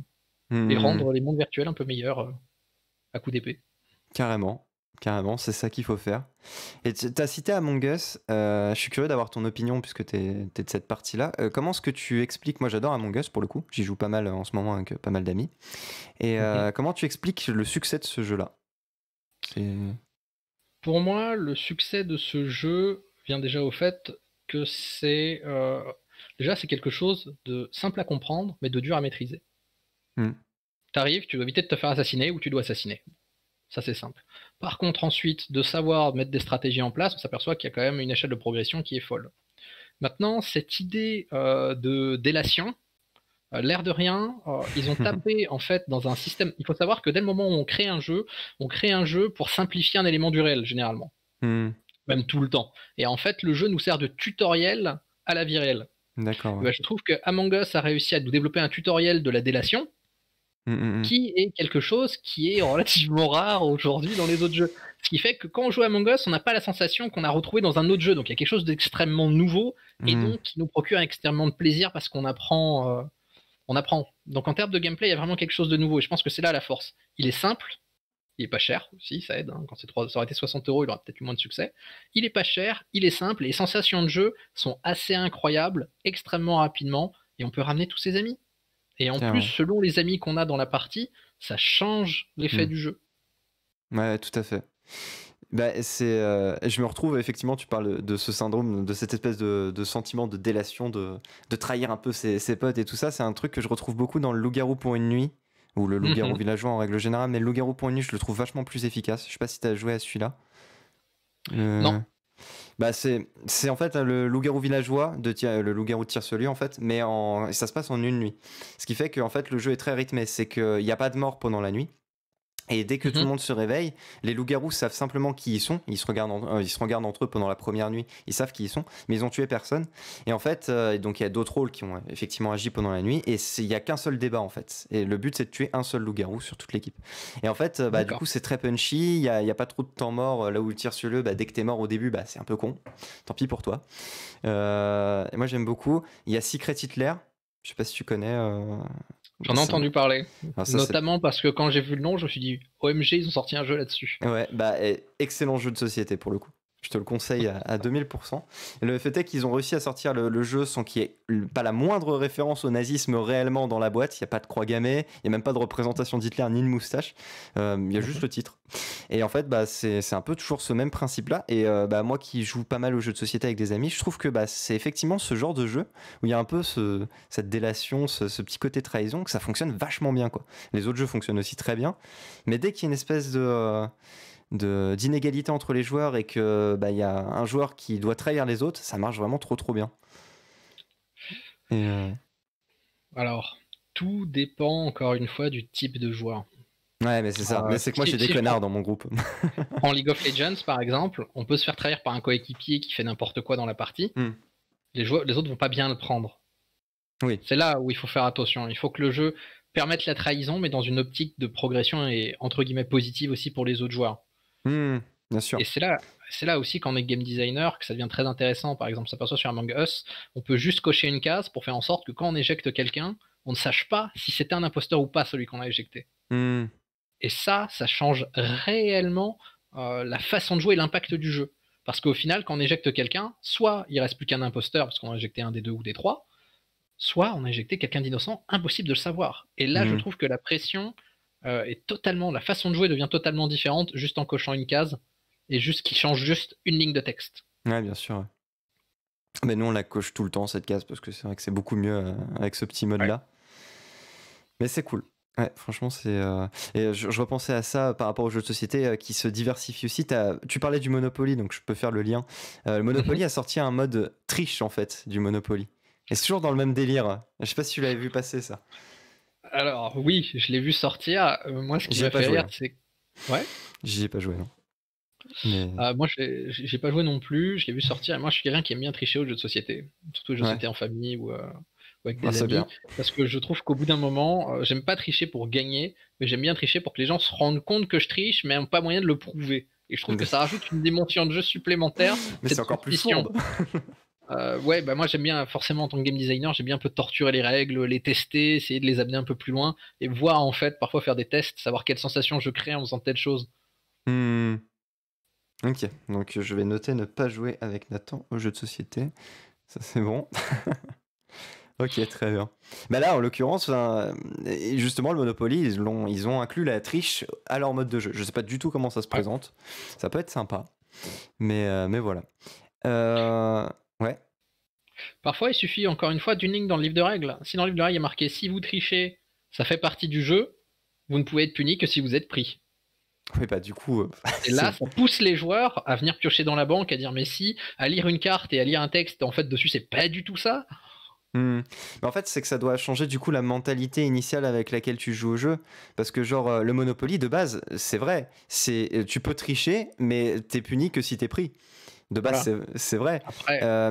Mhm. rendre les mondes virtuels un peu meilleurs à coup d'épée. Carrément. Carrément, c'est ça qu'il faut faire. Et t'as cité Among Us. Je suis curieux d'avoir ton opinion puisque t'es de cette partie-là. Comment est-ce que tu expliques? Moi, j'adore Among Us pour le coup. J'y joue pas mal en ce moment avec pas mal d'amis. Et Mhm. comment tu expliques le succès de ce jeu-là? C'est. Pour moi, le succès de ce jeu vient déjà au fait que déjà c'est quelque chose de simple à comprendre mais de dur à maîtriser. Hmm. T'arrives, tu dois éviter de te faire assassiner ou tu dois assassiner. Ça, c'est simple. Par contre, ensuite, de savoir mettre des stratégies en place, on s'aperçoit qu'il y a quand même une échelle de progression qui est folle. Maintenant, cette idée de délation, l'air de rien, ils ont tapé en fait dans un système. Il faut savoir que dès le moment où on crée un jeu pour simplifier un élément du réel, généralement. Hmm. Même tout le temps. Et en fait, le jeu nous sert de tutoriel à la vie réelle. D'accord, Et ouais. ben, je trouve que Among Us a réussi à nous développer un tutoriel de la délation, Hmm. qui est quelque chose qui est relativement rare aujourd'hui dans les autres jeux. Ce qui fait que quand on joue à Among Us, on n'a pas la sensation qu'on a retrouvé dans un autre jeu. Donc il y a quelque chose d'extrêmement nouveau et Hmm. donc qui nous procure extrêmement de plaisir parce qu'on apprend. On apprend. Donc en termes de gameplay, il y a vraiment quelque chose de nouveau et je pense que c'est là la force. Il est simple, il est pas cher aussi, ça aide. Hein. Quand ça aurait été 60 €, il aurait peut-être eu moins de succès. Il est pas cher, il est simple, et les sensations de jeu sont assez incroyables, extrêmement rapidement, et on peut ramener tous ses amis. Et en plus, Carrément. selon les amis qu'on a dans la partie, ça change l'effet Hmm. du jeu. Ouais, tout à fait. Bah, je me retrouve effectivement, tu parles de ce syndrome, de cette espèce de sentiment de délation, de trahir un peu ses potes et tout ça. C'est un truc que je retrouve beaucoup dans le Loup-garou pour une nuit, ou le Loup-garou Mhm. villageois en règle générale, mais le Loup-garou pour une nuit, je le trouve vachement plus efficace. Je sais pas si t'as joué à celui-là. Non. Euh, Bah c'est en fait le loup-garou villageois le loup-garou de Tire-Celui en fait, mais ça se passe en une nuit. Ce qui fait que en fait le jeu est très rythmé, c'est qu'il n'y a pas de mort pendant la nuit. Et dès que tout le monde se réveille, les loups-garous savent simplement qui ils sont. Ils se regardent entre eux pendant la première nuit. Ils savent qui ils sont, mais ils ont tué personne. Et en fait, donc il y a d'autres rôles qui ont effectivement agi pendant la nuit. Et il y a qu'un seul débat en fait. Et le but c'est de tuer un seul loup-garou sur toute l'équipe. Et en fait, du coup c'est très punchy. Il y a pas trop de temps mort. Là où le tir sur le, dès que t'es mort au début, c'est un peu con. Tant pis pour toi. Et moi j'aime beaucoup. Il y a Secret Hitler. Je sais pas si tu connais. J'en ai entendu parler, Alors ça, notamment parce que quand j'ai vu le nom, je me suis dit OMG, ils ont sorti un jeu là-dessus. Ouais, excellent jeu de société pour le coup. Je te le conseille à 2000%. Et le fait est qu'ils ont réussi à sortir le jeu sans qu'il y ait pas la moindre référence au nazisme réellement dans la boîte. Il n'y a pas de croix gammée, il n'y a même pas de représentation d'Hitler ni de moustache. Il y a juste le titre. Et en fait, c'est un peu toujours ce même principe-là. Et moi qui joue pas mal aux jeux de société avec des amis, je trouve que c'est effectivement ce genre de jeu où il y a un peu cette délation, ce petit côté trahison, que ça fonctionne vachement bien, quoi. Les autres jeux fonctionnent aussi très bien. Mais dès qu'il y a une espèce d'inégalité entre les joueurs et que y a un joueur qui doit trahir les autres, ça marche vraiment trop bien. Alors, tout dépend encore une fois du type de joueur. Ouais, mais c'est ça. Mais c'est que moi j'ai des connards dans mon groupe. En League of Legends, par exemple, on peut se faire trahir par un coéquipier qui fait n'importe quoi dans la partie. Les autres vont pas bien le prendre. Oui. C'est là où il faut faire attention. Il faut que le jeu permette la trahison, mais dans une optique de progression et entre guillemets positive aussi pour les autres joueurs. Bien sûr. Et c'est là aussi quand on est game designer que ça devient très intéressant. Par exemple, ça s'aperçoit sur Among Us, on peut juste cocher une case pour faire en sorte que quand on éjecte quelqu'un, on ne sache pas si c'était un imposteur ou pas celui qu'on a éjecté. Et ça change réellement la façon de jouer et l'impact du jeu. Parce qu'au final, quand on éjecte quelqu'un, soit il reste plus qu'un imposteur parce qu'on a éjecté un des deux ou des trois, soit on a éjecté quelqu'un d'innocent, impossible de le savoir. Et là, je trouve que la pression la façon de jouer devient totalement différente juste en cochant une case et qui change juste une ligne de texte. Ouais, bien sûr. Ouais. Mais nous, on la coche tout le temps, cette case, parce que c'est vrai que c'est beaucoup mieux avec ce petit mode-là. Ouais. Mais c'est cool. Ouais, franchement, c'est. Et je repensais à ça par rapport aux jeux de société qui se diversifient aussi. Tu parlais du Monopoly, donc je peux faire le lien. Le Monopoly a sorti un mode triche, en fait, du Monopoly. Et c'est toujours dans le même délire. Je sais pas si tu l'avais vu passer, ça. Alors, oui, je l'ai vu sortir. Moi, ce qui m'a fait rire, c'est. Ouais. J'y ai pas joué, non. Mais... moi, j'ai pas joué non plus. Je l'ai vu sortir. Et moi, je suis quelqu'un qui aime bien tricher aux jeux de société. Surtout aux jeux de société en famille ou avec des amis. Bien. Parce que je trouve qu'au bout d'un moment, j'aime pas tricher pour gagner, mais j'aime bien tricher pour que les gens se rendent compte que je triche, mais n'ont pas moyen de le prouver. Et je trouve que ça rajoute une dimension de jeu supplémentaire. Mais c'est encore plus fourbe. Ouais, moi j'aime bien, forcément en tant que game designer, j'aime bien un peu torturer les règles, les tester, essayer de les amener un peu plus loin et voir en fait, parfois faire des tests, savoir quelle sensation je crée en faisant telle chose. Ok, donc je vais noter ne pas jouer avec Nathan aux jeux de société. Ça c'est bon. Ok, très bien. Bah là, en l'occurrence, justement, le Monopoly, ils ont inclus la triche à leur mode de jeu. Je sais pas du tout comment ça se présente. Ça peut être sympa. Mais voilà. Ouais. Parfois, il suffit encore une fois d'une ligne dans le livre de règles. Si dans le livre de règles il y a marqué si vous trichez, ça fait partie du jeu, vous ne pouvez être puni que si vous êtes pris. Oui, du coup. Et là, ça pousse les joueurs à venir piocher dans la banque, à dire mais si, à lire une carte et à lire un texte, en fait, dessus, c'est pas du tout ça. Mais en fait, c'est que ça doit changer du coup la mentalité initiale avec laquelle tu joues au jeu. Parce que, genre, le Monopoly, de base, c'est vrai. Tu peux tricher, mais t'es puni que si t'es pris. De base, voilà. C'est vrai.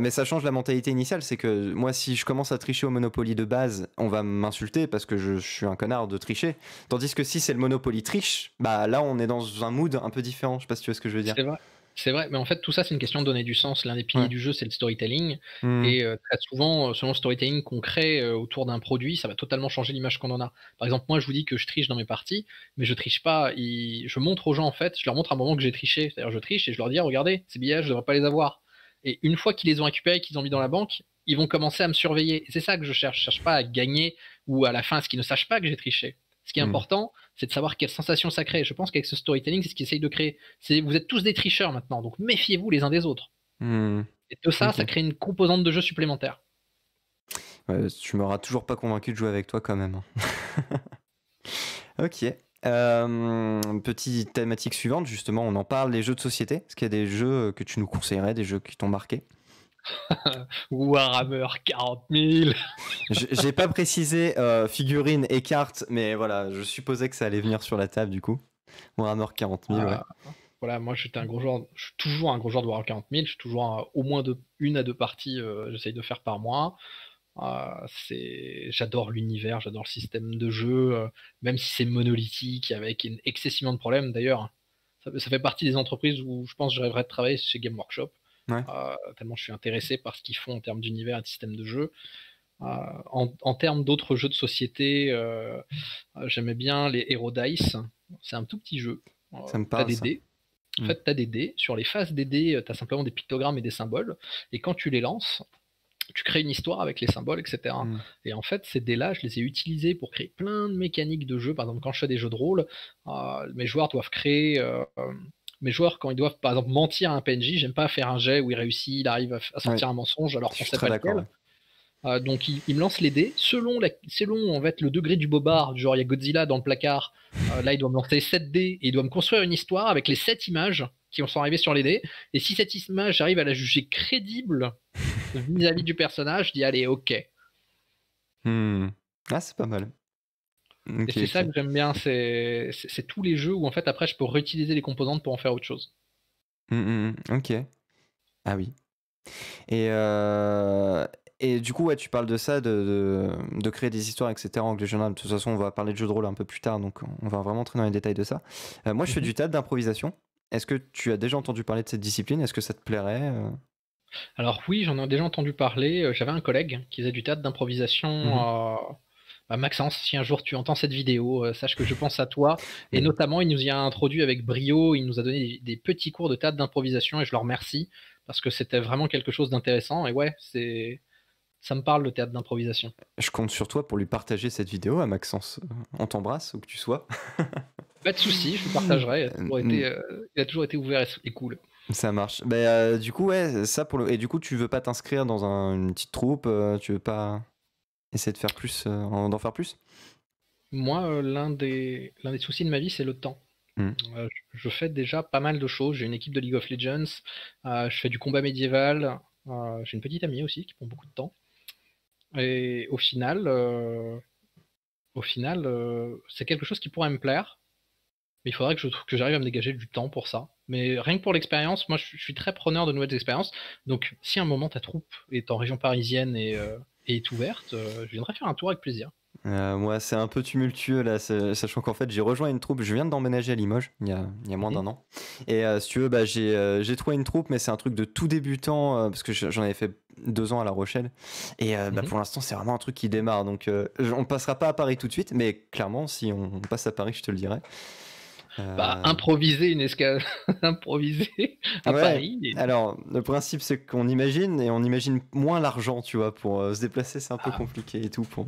Mais ça change la mentalité initiale. C'est que moi, si je commence à tricher au Monopoly de base, on va m'insulter parce que je suis un connard de tricher. Tandis que si c'est le Monopoly triche, là, on est dans un mood un peu différent. Je sais pas si tu vois ce que je veux dire. C'est vrai, mais en fait, tout ça, c'est une question de donner du sens. L'un des piliers du jeu, c'est le storytelling. Et très souvent, selon le storytelling qu'on crée autour d'un produit, ça va totalement changer l'image qu'on en a. Par exemple, moi, je vous dis que je triche dans mes parties, mais je triche pas. Je montre aux gens, en fait, je leur montre un moment que j'ai triché. C'est-à-dire, je triche et je leur dis, regardez, ces billets, je devrais pas les avoir. Et une fois qu'ils les ont récupérés, qu'ils ont mis dans la banque, ils vont commencer à me surveiller. Et c'est ça que je cherche. Je cherche pas à gagner ou à la fin, à ce qu'ils ne sachent pas que j'ai triché. Ce qui est important, c'est de savoir quelle sensation ça crée. Je pense qu'avec ce storytelling, c'est ce qu'ils essayent de créer. Vous êtes tous des tricheurs maintenant, donc méfiez-vous les uns des autres. Et de ça, ça crée une composante de jeu supplémentaire. Ouais, tu m'auras toujours pas convaincu de jouer avec toi quand même. Ok. Petite thématique suivante, justement, on en parle, les jeux de société. Est-ce qu'il y a des jeux que tu nous conseillerais, des jeux qui t'ont marqué? Warhammer 40 000. J'ai pas précisé figurines et cartes, mais voilà, je supposais que ça allait venir sur la table du coup. Warhammer 40 000, ouais. Voilà, moi j'étais un gros joueur, je suis toujours un gros joueur de Warhammer 40 000, je suis toujours au moins une à deux parties, j'essaye de faire par mois. J'adore l'univers, j'adore le système de jeu, même si c'est monolithique, avec excessivement de problèmes. D'ailleurs, ça fait partie des entreprises où je pense que je rêverais de travailler chez Game Workshop, Ouais. tellement je suis intéressé par ce qu'ils font en termes d'univers et de système de jeu. En termes d'autres jeux de société, j'aimais bien les Hero Dice. C'est un tout petit jeu. Ça me T'as parle, des ça. dés. En fait, tu as des dés. Sur les faces des dés, tu as simplement des pictogrammes et des symboles. Et quand tu les lances, tu crées une histoire avec les symboles, etc. Mm. Et en fait, ces dés-là, je les ai utilisés pour créer plein de mécaniques de jeu. Par exemple, quand je fais des jeux de rôle, mes joueurs doivent créer. Mes joueurs, quand ils doivent, par exemple, mentir à un PNJ, j'aime pas faire un jet où il réussit, il arrive à sortir Ouais. un mensonge alors Je qu'on suis sait très pas d'accord. lequel. Donc il me lance les dés selon en fait le degré du bobard, genre il y a Godzilla dans le placard, là il doit me lancer 7 dés et il doit me construire une histoire avec les 7 images qui sont arrivées sur les dés, et si cette image j'arrive à la juger crédible vis-à-vis du personnage, je dis allez ok. Hmm. Ah, c'est pas mal. Et Ok, c'est ça ok. que j'aime bien, c'est tous les jeux où en fait après je peux réutiliser les composantes pour en faire autre chose. Ok. Ah oui. Et du coup, ouais, tu parles de ça, de créer des histoires, etc. en anglais journal. De toute façon, on va parler de jeux de rôle un peu plus tard, donc on va vraiment entrer dans les détails de ça. Moi, je fais du théâtre d'improvisation. Est-ce que tu as déjà entendu parler de cette discipline? Est-ce que ça te plairait? Alors oui, j'en ai déjà entendu parler. J'avais un collègue qui faisait du théâtre d'improvisation. Maxence, si un jour tu entends cette vidéo, sache que je pense à toi. Et Oui. notamment, il nous y a introduit avec brio. Il nous a donné des petits cours de théâtre d'improvisation et je le remercie parce que c'était vraiment quelque chose d'intéressant. Et ouais, ça me parle le théâtre d'improvisation. Je compte sur toi pour lui partager cette vidéo à Maxence. On t'embrasse, où que tu sois. Pas de souci, je le partagerai. Mm, Il a toujours été ouvert et cool. Ça marche. Du coup, ouais, ça pour le. Et du coup, tu veux pas t'inscrire dans une petite troupe, tu veux pas essayer de faire plus, d'en faire plus? Moi, l'un des soucis de ma vie, c'est le temps. Mm. Je fais déjà pas mal de choses. J'ai une équipe de League of Legends, je fais du combat médiéval, j'ai une petite amie aussi qui prend beaucoup de temps. Et au final, c'est quelque chose qui pourrait me plaire, mais il faudrait que j'arrive à me dégager du temps pour ça. Mais rien que pour l'expérience, moi je suis très preneur de nouvelles expériences. Donc si à un moment ta troupe est en région parisienne et est ouverte, je viendrai faire un tour avec plaisir. Moi, c'est un peu tumultueux là, sachant qu'en fait, j'ai rejoint une troupe. Je viens d'emménager à Limoges il y a moins Mhm, d'un an. Et si tu veux, j'ai trouvé une troupe, mais c'est un truc de tout débutant parce que j'en avais fait 2 ans à La Rochelle. Et mhm. pour l'instant, c'est vraiment un truc qui démarre. Donc, on ne passera pas à Paris tout de suite, mais clairement, si on passe à Paris, je te le dirai. Bah, Euh, improviser une escale, improviser à Ouais, Paris. alors le principe c'est qu'on imagine et on imagine moins l'argent, tu vois, pour se déplacer, c'est un peu compliqué et tout pour.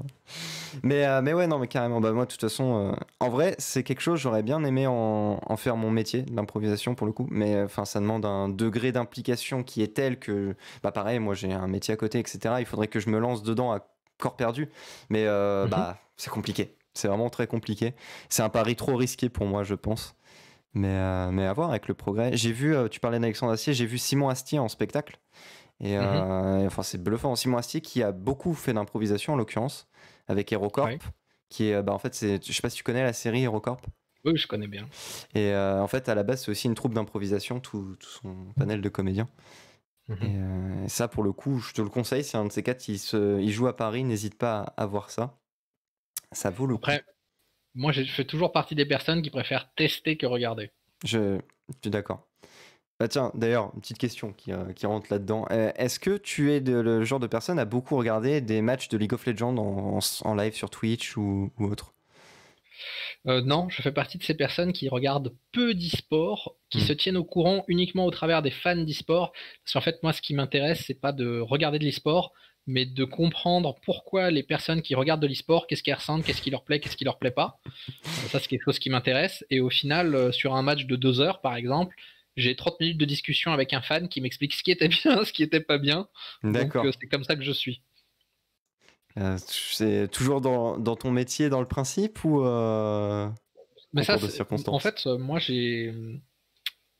Mais ouais, non, mais carrément, bah moi de toute façon, en vrai, c'est quelque chose, j'aurais bien aimé en faire mon métier, l'improvisation pour le coup, mais enfin ça demande un degré d'implication qui est tel que, bah pareil, moi j'ai un métier à côté, etc. Il faudrait que je me lance dedans à corps perdu, mais Mhm. bah c'est compliqué, c'est vraiment très compliqué. C'est un pari trop risqué pour moi, je pense. Mais à voir avec le progrès. J'ai vu, tu parlais d'Alexandre Astier, j'ai vu Simon Astier en spectacle. Mhm. Enfin, c'est bluffant. Simon Astier qui a beaucoup fait d'improvisation en l'occurrence, avec HeroCorp, Ouais. qui est, bah, en fait, je sais pas si tu connais la série HeroCorp. Oui, je connais bien. Et en fait, à la base, c'est aussi une troupe d'improvisation, tout son panel de comédiens. Et Mhm. ça, pour le coup, je te le conseille, c'est un de ces quatre, il joue à Paris, n'hésite pas à voir ça. Ça vaut le coup. Après, moi, je fais toujours partie des personnes qui préfèrent tester que regarder. Je suis d'accord. Bah tiens, d'ailleurs, une petite question qui rentre là-dedans. Est-ce que tu es le genre de personne à beaucoup regarder des matchs de League of Legends en live sur Twitch ou autre? Non, je fais partie de ces personnes qui regardent peu d'e-sport, qui Hmm. se tiennent au courant uniquement au travers des fans d'e-sport. Parce qu'en fait, moi, ce qui m'intéresse, c'est pas de regarder de l'e-sport, mais de comprendre pourquoi les personnes qui regardent de l'e-sport, qu'est-ce qu'elles ressentent, qu'est-ce qui leur plaît, qu'est-ce qui leur plaît pas. Ça, c'est quelque chose qui m'intéresse. Et au final, sur un match de 2 heures, par exemple, j'ai 30 minutes de discussion avec un fan qui m'explique ce qui était bien, ce qui était pas bien. Donc, D'accord. c'est comme ça que je suis. C'est toujours dans ton métier, dans le principe, ou Mais ça, concours de en circonstances? fait, moi, j'ai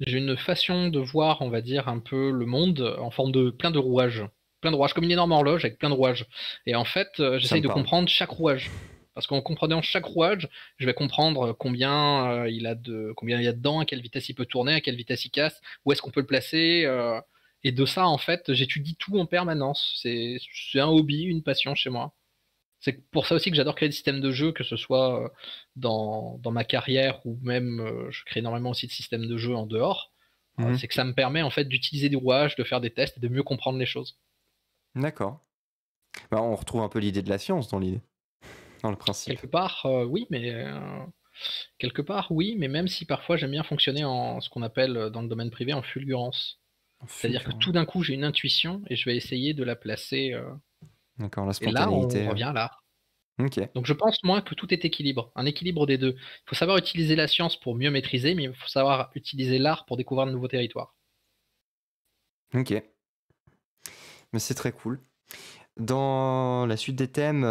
une façon de voir, on va dire, un peu le monde en forme de plein de rouages. Plein de rouages, comme une énorme horloge avec plein de rouages. Et en fait, Ça j'essaye me de parle. comprendre chaque rouage. Parce qu'en comprenant chaque rouage, je vais comprendre combien il y a dedans, à quelle vitesse il peut tourner, à quelle vitesse il casse, où est-ce qu'on peut le placer. Et de ça, en fait, j'étudie tout en permanence. C'est un hobby, une passion chez moi. C'est pour ça aussi que j'adore créer des systèmes de jeu, que ce soit dans ma carrière ou même je crée énormément aussi de systèmes de jeu en dehors. Mhm. C'est que ça me permet en fait d'utiliser des rouages, de faire des tests et de mieux comprendre les choses. D'accord. Bah, on retrouve un peu l'idée de la science dans l'idée, dans le principe. Quelque part, oui, mais même si parfois j'aime bien fonctionner en ce qu'on appelle dans le domaine privé en fulgurance. C'est-à-dire que Fulgurant. tout d'un coup j'ai une intuition et je vais essayer de la placer. D'accord, la Et là, on spontanéité. revient à l'art. Ok. Donc je pense moi que tout est équilibre, un équilibre des deux. Il faut savoir utiliser la science pour mieux maîtriser, mais il faut savoir utiliser l'art pour découvrir de nouveaux territoires. Ok. Mais c'est très cool. Dans la suite des thèmes,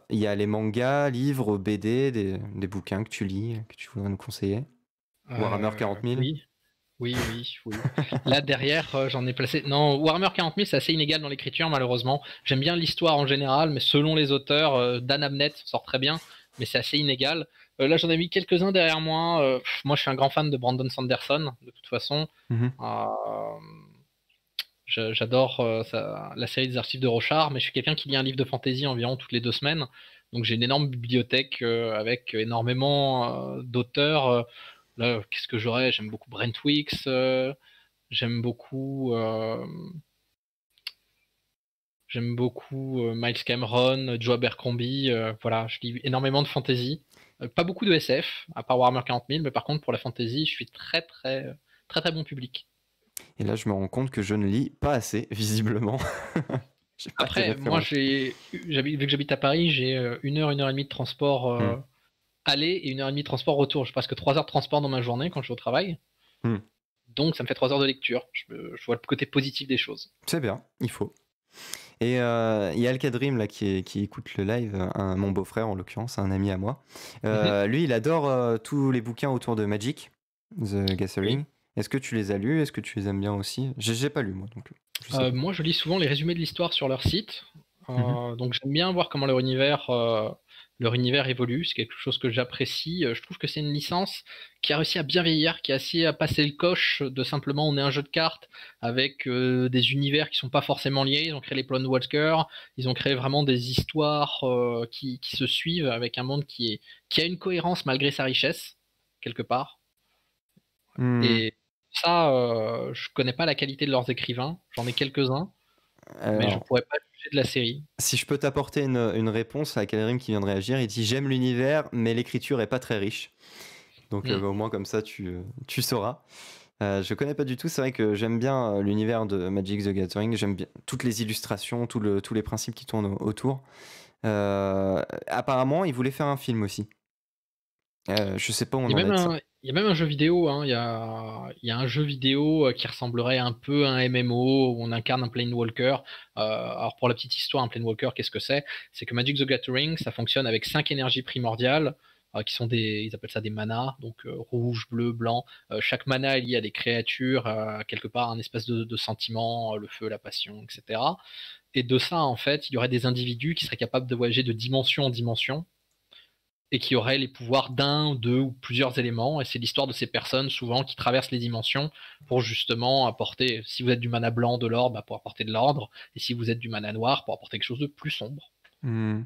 il y a les mangas, livres, BD, des bouquins que tu lis, que tu voudrais nous conseiller. Warhammer 40 000. Oui, oui. Là derrière, j'en ai placé. Non, Warhammer 40 000, c'est assez inégal dans l'écriture, malheureusement. J'aime bien l'histoire en général, mais selon les auteurs, Dan Abnett sort très bien, mais c'est assez inégal. Là, j'en ai mis quelques-uns derrière moi. Moi, je suis un grand fan de Brandon Sanderson, de toute façon. Mhm. Euh, J'adore la série des Archives de Rochard, mais je suis quelqu'un qui lit un livre de fantasy environ toutes les 2 semaines. Donc j'ai une énorme bibliothèque avec énormément d'auteurs. Là, qu'est-ce que j'aurais? J'aime beaucoup Brent Weeks, j'aime beaucoup, euh, Miles Cameron, Joe Abercrombie. Voilà, je lis énormément de fantasy. Pas beaucoup de SF, à part Warhammer 40 000, mais par contre pour la fantasy, je suis très bon public. Et là, je me rends compte que je ne lis pas assez, visiblement. J'ai pas les Après, moi, références. vu que j'habite à Paris, j'ai 1 heure et demie de transport Hmm. aller et 1 heure et demie de transport retour. Je passe que 3 heures de transport dans ma journée quand je vais au travail. Hmm. Donc, ça me fait 3 heures de lecture. Je vois le côté positif des choses. C'est bien, il faut. Et il y a Alcadrim là qui écoute le live, mon beau-frère en l'occurrence, un ami à moi. Mhm. Lui, il adore tous les bouquins autour de Magic, The Oui. Gathering. Est-ce que tu les as lus? Est-ce que tu les aimes bien aussi? J'ai pas lu moi, donc je sais pas. Moi, je lis souvent les résumés de l'histoire sur leur site. Mhm. Donc, j'aime bien voir comment leur univers évolue. C'est quelque chose que j'apprécie. Je trouve que c'est une licence qui a réussi à bien vieillir, qui a réussi à passer le coche de simplement on est un jeu de cartes avec des univers qui sont pas forcément liés. Ils ont créé les Planewalkers. Ils ont créé vraiment des histoires qui se suivent avec un monde qui a une cohérence malgré sa richesse, quelque part. Hmm. Et ça, je connais pas la qualité de leurs écrivains. J'en ai quelques-uns mais je Alors, pourrais pas juger de la série. si je peux t'apporter une réponse à Alcadrim qui vient de réagir, il dit j'aime l'univers, mais l'écriture est pas très riche. Donc Hmm. au moins comme ça tu sauras. Je connais pas du tout, c'est vrai que j'aime bien l'univers de Magic the Gathering, j'aime bien toutes les illustrations, tous les principes qui tournent autour. Apparemment, ils voulaient faire un film aussi. Je sais pas où on en est de ça. Il y a même un jeu vidéo, hein. Il y a un jeu vidéo qui ressemblerait un peu à un MMO où on incarne un Planewalker. Alors pour la petite histoire, un Planewalker, qu'est-ce que c'est? C'est que Magic the Gathering, ça fonctionne avec 5 énergies primordiales, qui sont ils appellent ça des manas, donc rouge, bleu, blanc. Chaque mana est lié à des créatures, quelque part un espèce de sentiment, le feu, la passion, etc. Et de ça, en fait, il y aurait des individus qui seraient capables de voyager de dimension en dimension et qui auraient les pouvoirs d'un, deux ou plusieurs éléments. Et c'est l'histoire de ces personnes, souvent, qui traversent les dimensions pour justement apporter, si vous êtes du mana blanc, de l'ordre, bah, pour apporter de l'ordre, et si vous êtes du mana noir, pour apporter quelque chose de plus sombre. Hmm.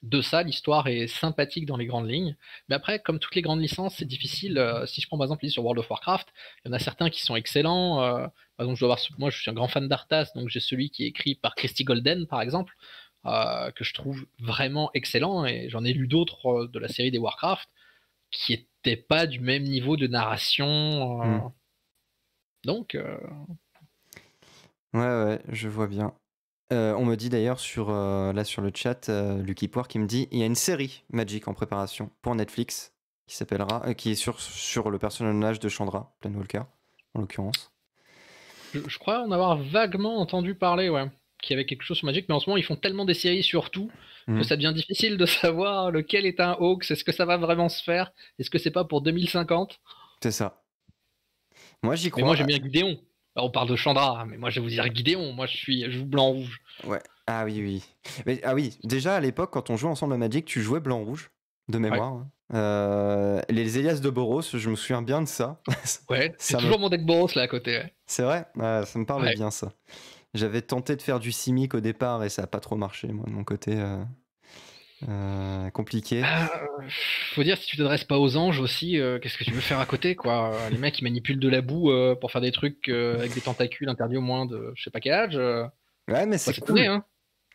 De ça, l'histoire est sympathique dans les grandes lignes. Mais après, comme toutes les grandes licences, c'est difficile. Si je prends par exemple sur World of Warcraft, il y en a certains qui sont excellents. Par exemple, moi, je suis un grand fan d'Arthas, donc j'ai celui qui est écrit par Christy Golden, par exemple, que je trouve vraiment excellent. Et j'en ai lu d'autres de la série des Warcraft qui n'étaient pas du même niveau de narration. Hmm. Donc, Ouais, je vois bien. On me dit d'ailleurs là sur le chat, Lucky Poire qui me dit il y a une série Magic en préparation pour Netflix qui est sur le personnage de Chandra, Planewalker, en l'occurrence. je crois en avoir vaguement entendu parler, ouais, qu'il y avait quelque chose sur Magic, mais en ce moment ils font tellement des séries sur tout que Hmm. ça devient difficile de savoir lequel est un hoax, est-ce que ça va vraiment se faire, est-ce que c'est pas pour 2050. C'est ça. Moi j'y Mais moi crois. j'aime bien Gideon. Alors, on parle de Chandra, mais moi je vais vous dire Gideon, moi je joue blanc-rouge. Ouais. Ah oui, oui. Mais, ah oui, déjà à l'époque, quand on jouait ensemble à Magic, tu jouais blanc-rouge, de Ouais. mémoire, hein. Les Elias de Boros, je me souviens bien de ça. Ouais, j'ai Ça me... toujours mon deck Boros là à côté. Ouais. C'est vrai? Ça me parle Ouais. bien, ça. J'avais tenté de faire du Simic au départ et ça n'a pas trop marché, moi, de mon côté. Compliqué. Ah, faut dire, si tu t'adresses pas aux anges aussi, qu'est-ce que tu veux faire à côté, quoi? Les mecs, ils manipulent de la boue pour faire des trucs avec des tentacules interdits au moins de je sais pas quel âge. Ouais, mais Faut pas c'est s'étonner, cool. hein.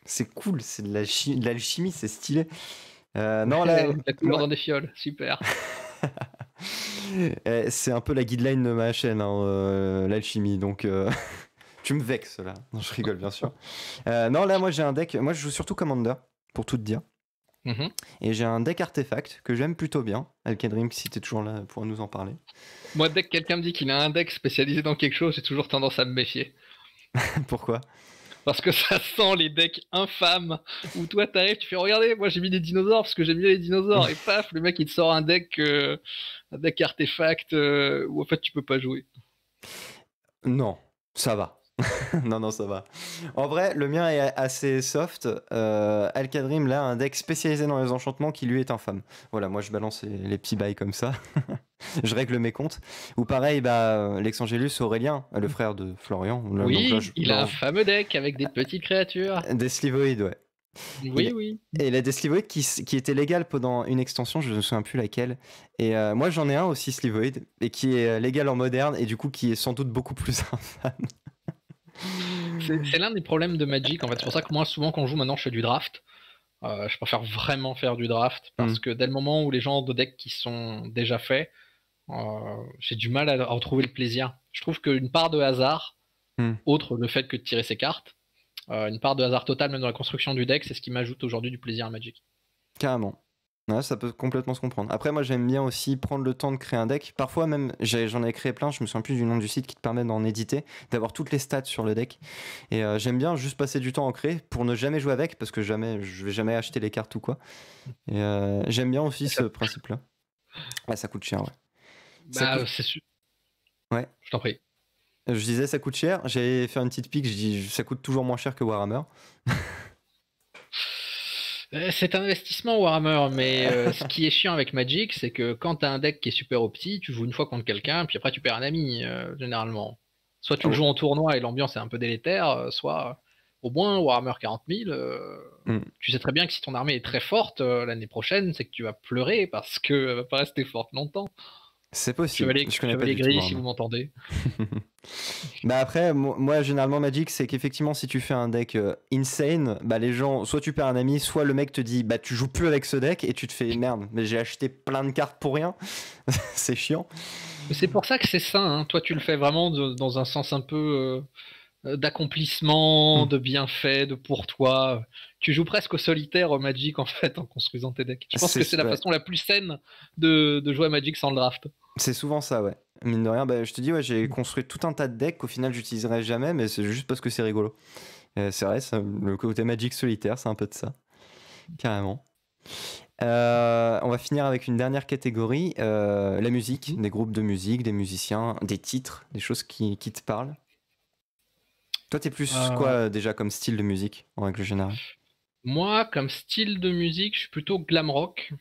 C'est cool, c'est de l'alchimie, c'est stylé. Non, là, La couleur dans des fioles, super. c'est un peu la guideline de ma chaîne, hein, l'alchimie, donc tu me vexes là. Non, je rigole bien sûr. Non, là, moi j'ai un deck, moi je joue surtout Commander, pour tout te dire. Mhm. Et j'ai un deck artefact que j'aime plutôt bien. Alkadrim, si t'es toujours là pour nous en parler. Moi, dès que quelqu'un me dit qu'il a un deck spécialisé dans quelque chose, j'ai toujours tendance à me méfier. Pourquoi? Parce que ça sent les decks infâmes où toi t'arrives, tu fais regarder, moi j'ai mis des dinosaures parce que j'aime bien les dinosaures et paf, le mec il te sort un deck artefact où en fait tu peux pas jouer. Non, ça va. Non, non, ça va. En vrai, le mien est assez soft. Alkadrim, là, a un deck spécialisé dans les enchantements qui lui est infâme. Voilà, moi je balance les petits bails comme ça. Je règle mes comptes. Ou pareil, bah, Lex-Angélus Aurélien, le frère de Florian. Là, donc là, Oui, il a un fameux deck avec des petites créatures. des slivoïdes, ouais. Oui, oui. Et il a des slivoïdes qui étaient légales pendant une extension, je ne me souviens plus laquelle. Et moi j'en ai un aussi slivoïde, et qui est légal en moderne, et du coup qui est sans doute beaucoup plus infâme. C'est l'un des problèmes de Magic en fait. C'est pour ça que moi souvent quand je joue maintenant je fais du draft. Je préfère vraiment faire du draft parce que dès le moment où les gens de decks qui sont déjà faits, j'ai du mal à retrouver le plaisir. Je trouve qu'une part de hasard, autre le fait que de tirer ses cartes, une part de hasard total même dans la construction du deck, c'est ce qui m'ajoute aujourd'hui du plaisir à Magic. Carrément. Ouais, ça peut complètement se comprendre. Après, moi, j'aime bien aussi prendre le temps de créer un deck. Parfois, même, j'en ai créé plein, je me souviens plus du nom du site qui te permet d'en éditer, d'avoir toutes les stats sur le deck. Et j'aime bien juste passer du temps à en créer pour ne jamais jouer avec, parce que je vais jamais acheter les cartes ou quoi. Et j'aime bien aussi ce principe-là. Ouais, ça coûte cher, ouais. Bah, c'est sûr. Ouais. Je t'en prie. Je disais, ça coûte cher. J'allais faire une petite pique, je dis, ça coûte toujours moins cher que Warhammer. C'est un investissement Warhammer, mais ce qui est chiant avec Magic, c'est que quand t'as un deck qui est super opti, tu joues une fois contre quelqu'un, puis après tu perds un ami, généralement. Soit tu le joues en tournoi et l'ambiance est un peu délétère, soit au moins Warhammer 40 000, tu sais très bien que si ton armée est très forte l'année prochaine, c'est que tu vas pleurer parce qu'elle va pas rester forte longtemps. C'est possible. Je connais pas Chevalier du tout Gris, si Warhammer. vous m'entendez. Bah après, moi généralement Magic, c'est qu'effectivement si tu fais un deck insane, bah les gens, soit tu perds un ami, soit le mec te dit bah tu joues plus avec ce deck et tu te fais merde, mais j'ai acheté plein de cartes pour rien. C'est chiant. C'est pour ça que c'est sain, hein. Toi tu le fais vraiment dans un sens un peu d'accomplissement, de bienfait, de pour toi. Tu joues presque au solitaire au Magic en fait en construisant tes decks. Je pense que c'est la façon la plus saine de jouer à Magic sans le draft. C'est souvent ça, ouais. Mine de rien, bah, je te dis, ouais, j'ai construit tout un tas de decks qu'au final j'utiliserai jamais, mais c'est juste parce que c'est rigolo. C'est vrai, le côté Magic solitaire, c'est un peu de ça. Carrément. On va finir avec une dernière catégorie, la musique, des groupes de musique, des musiciens, des titres, des choses qui te parlent. Toi, t'es plus quoi déjà comme style de musique en règle générale? Moi, comme style de musique, je suis plutôt glam rock.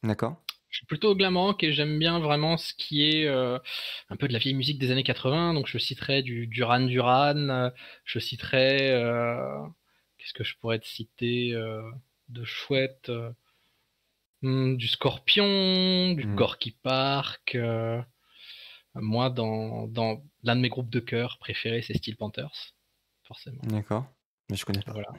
D'accord. Je suis plutôt glam rock et j'aime bien vraiment ce qui est un peu de la vieille musique des années 80. Donc je citerai du Duran Duran, je citerai qu'est-ce que je pourrais te citer de chouette, du Scorpion, du Gorky Park. Moi, dans l'un de mes groupes de cœur préférés, c'est Steel Panthers, forcément. D'accord, mais je connais pas. Voilà.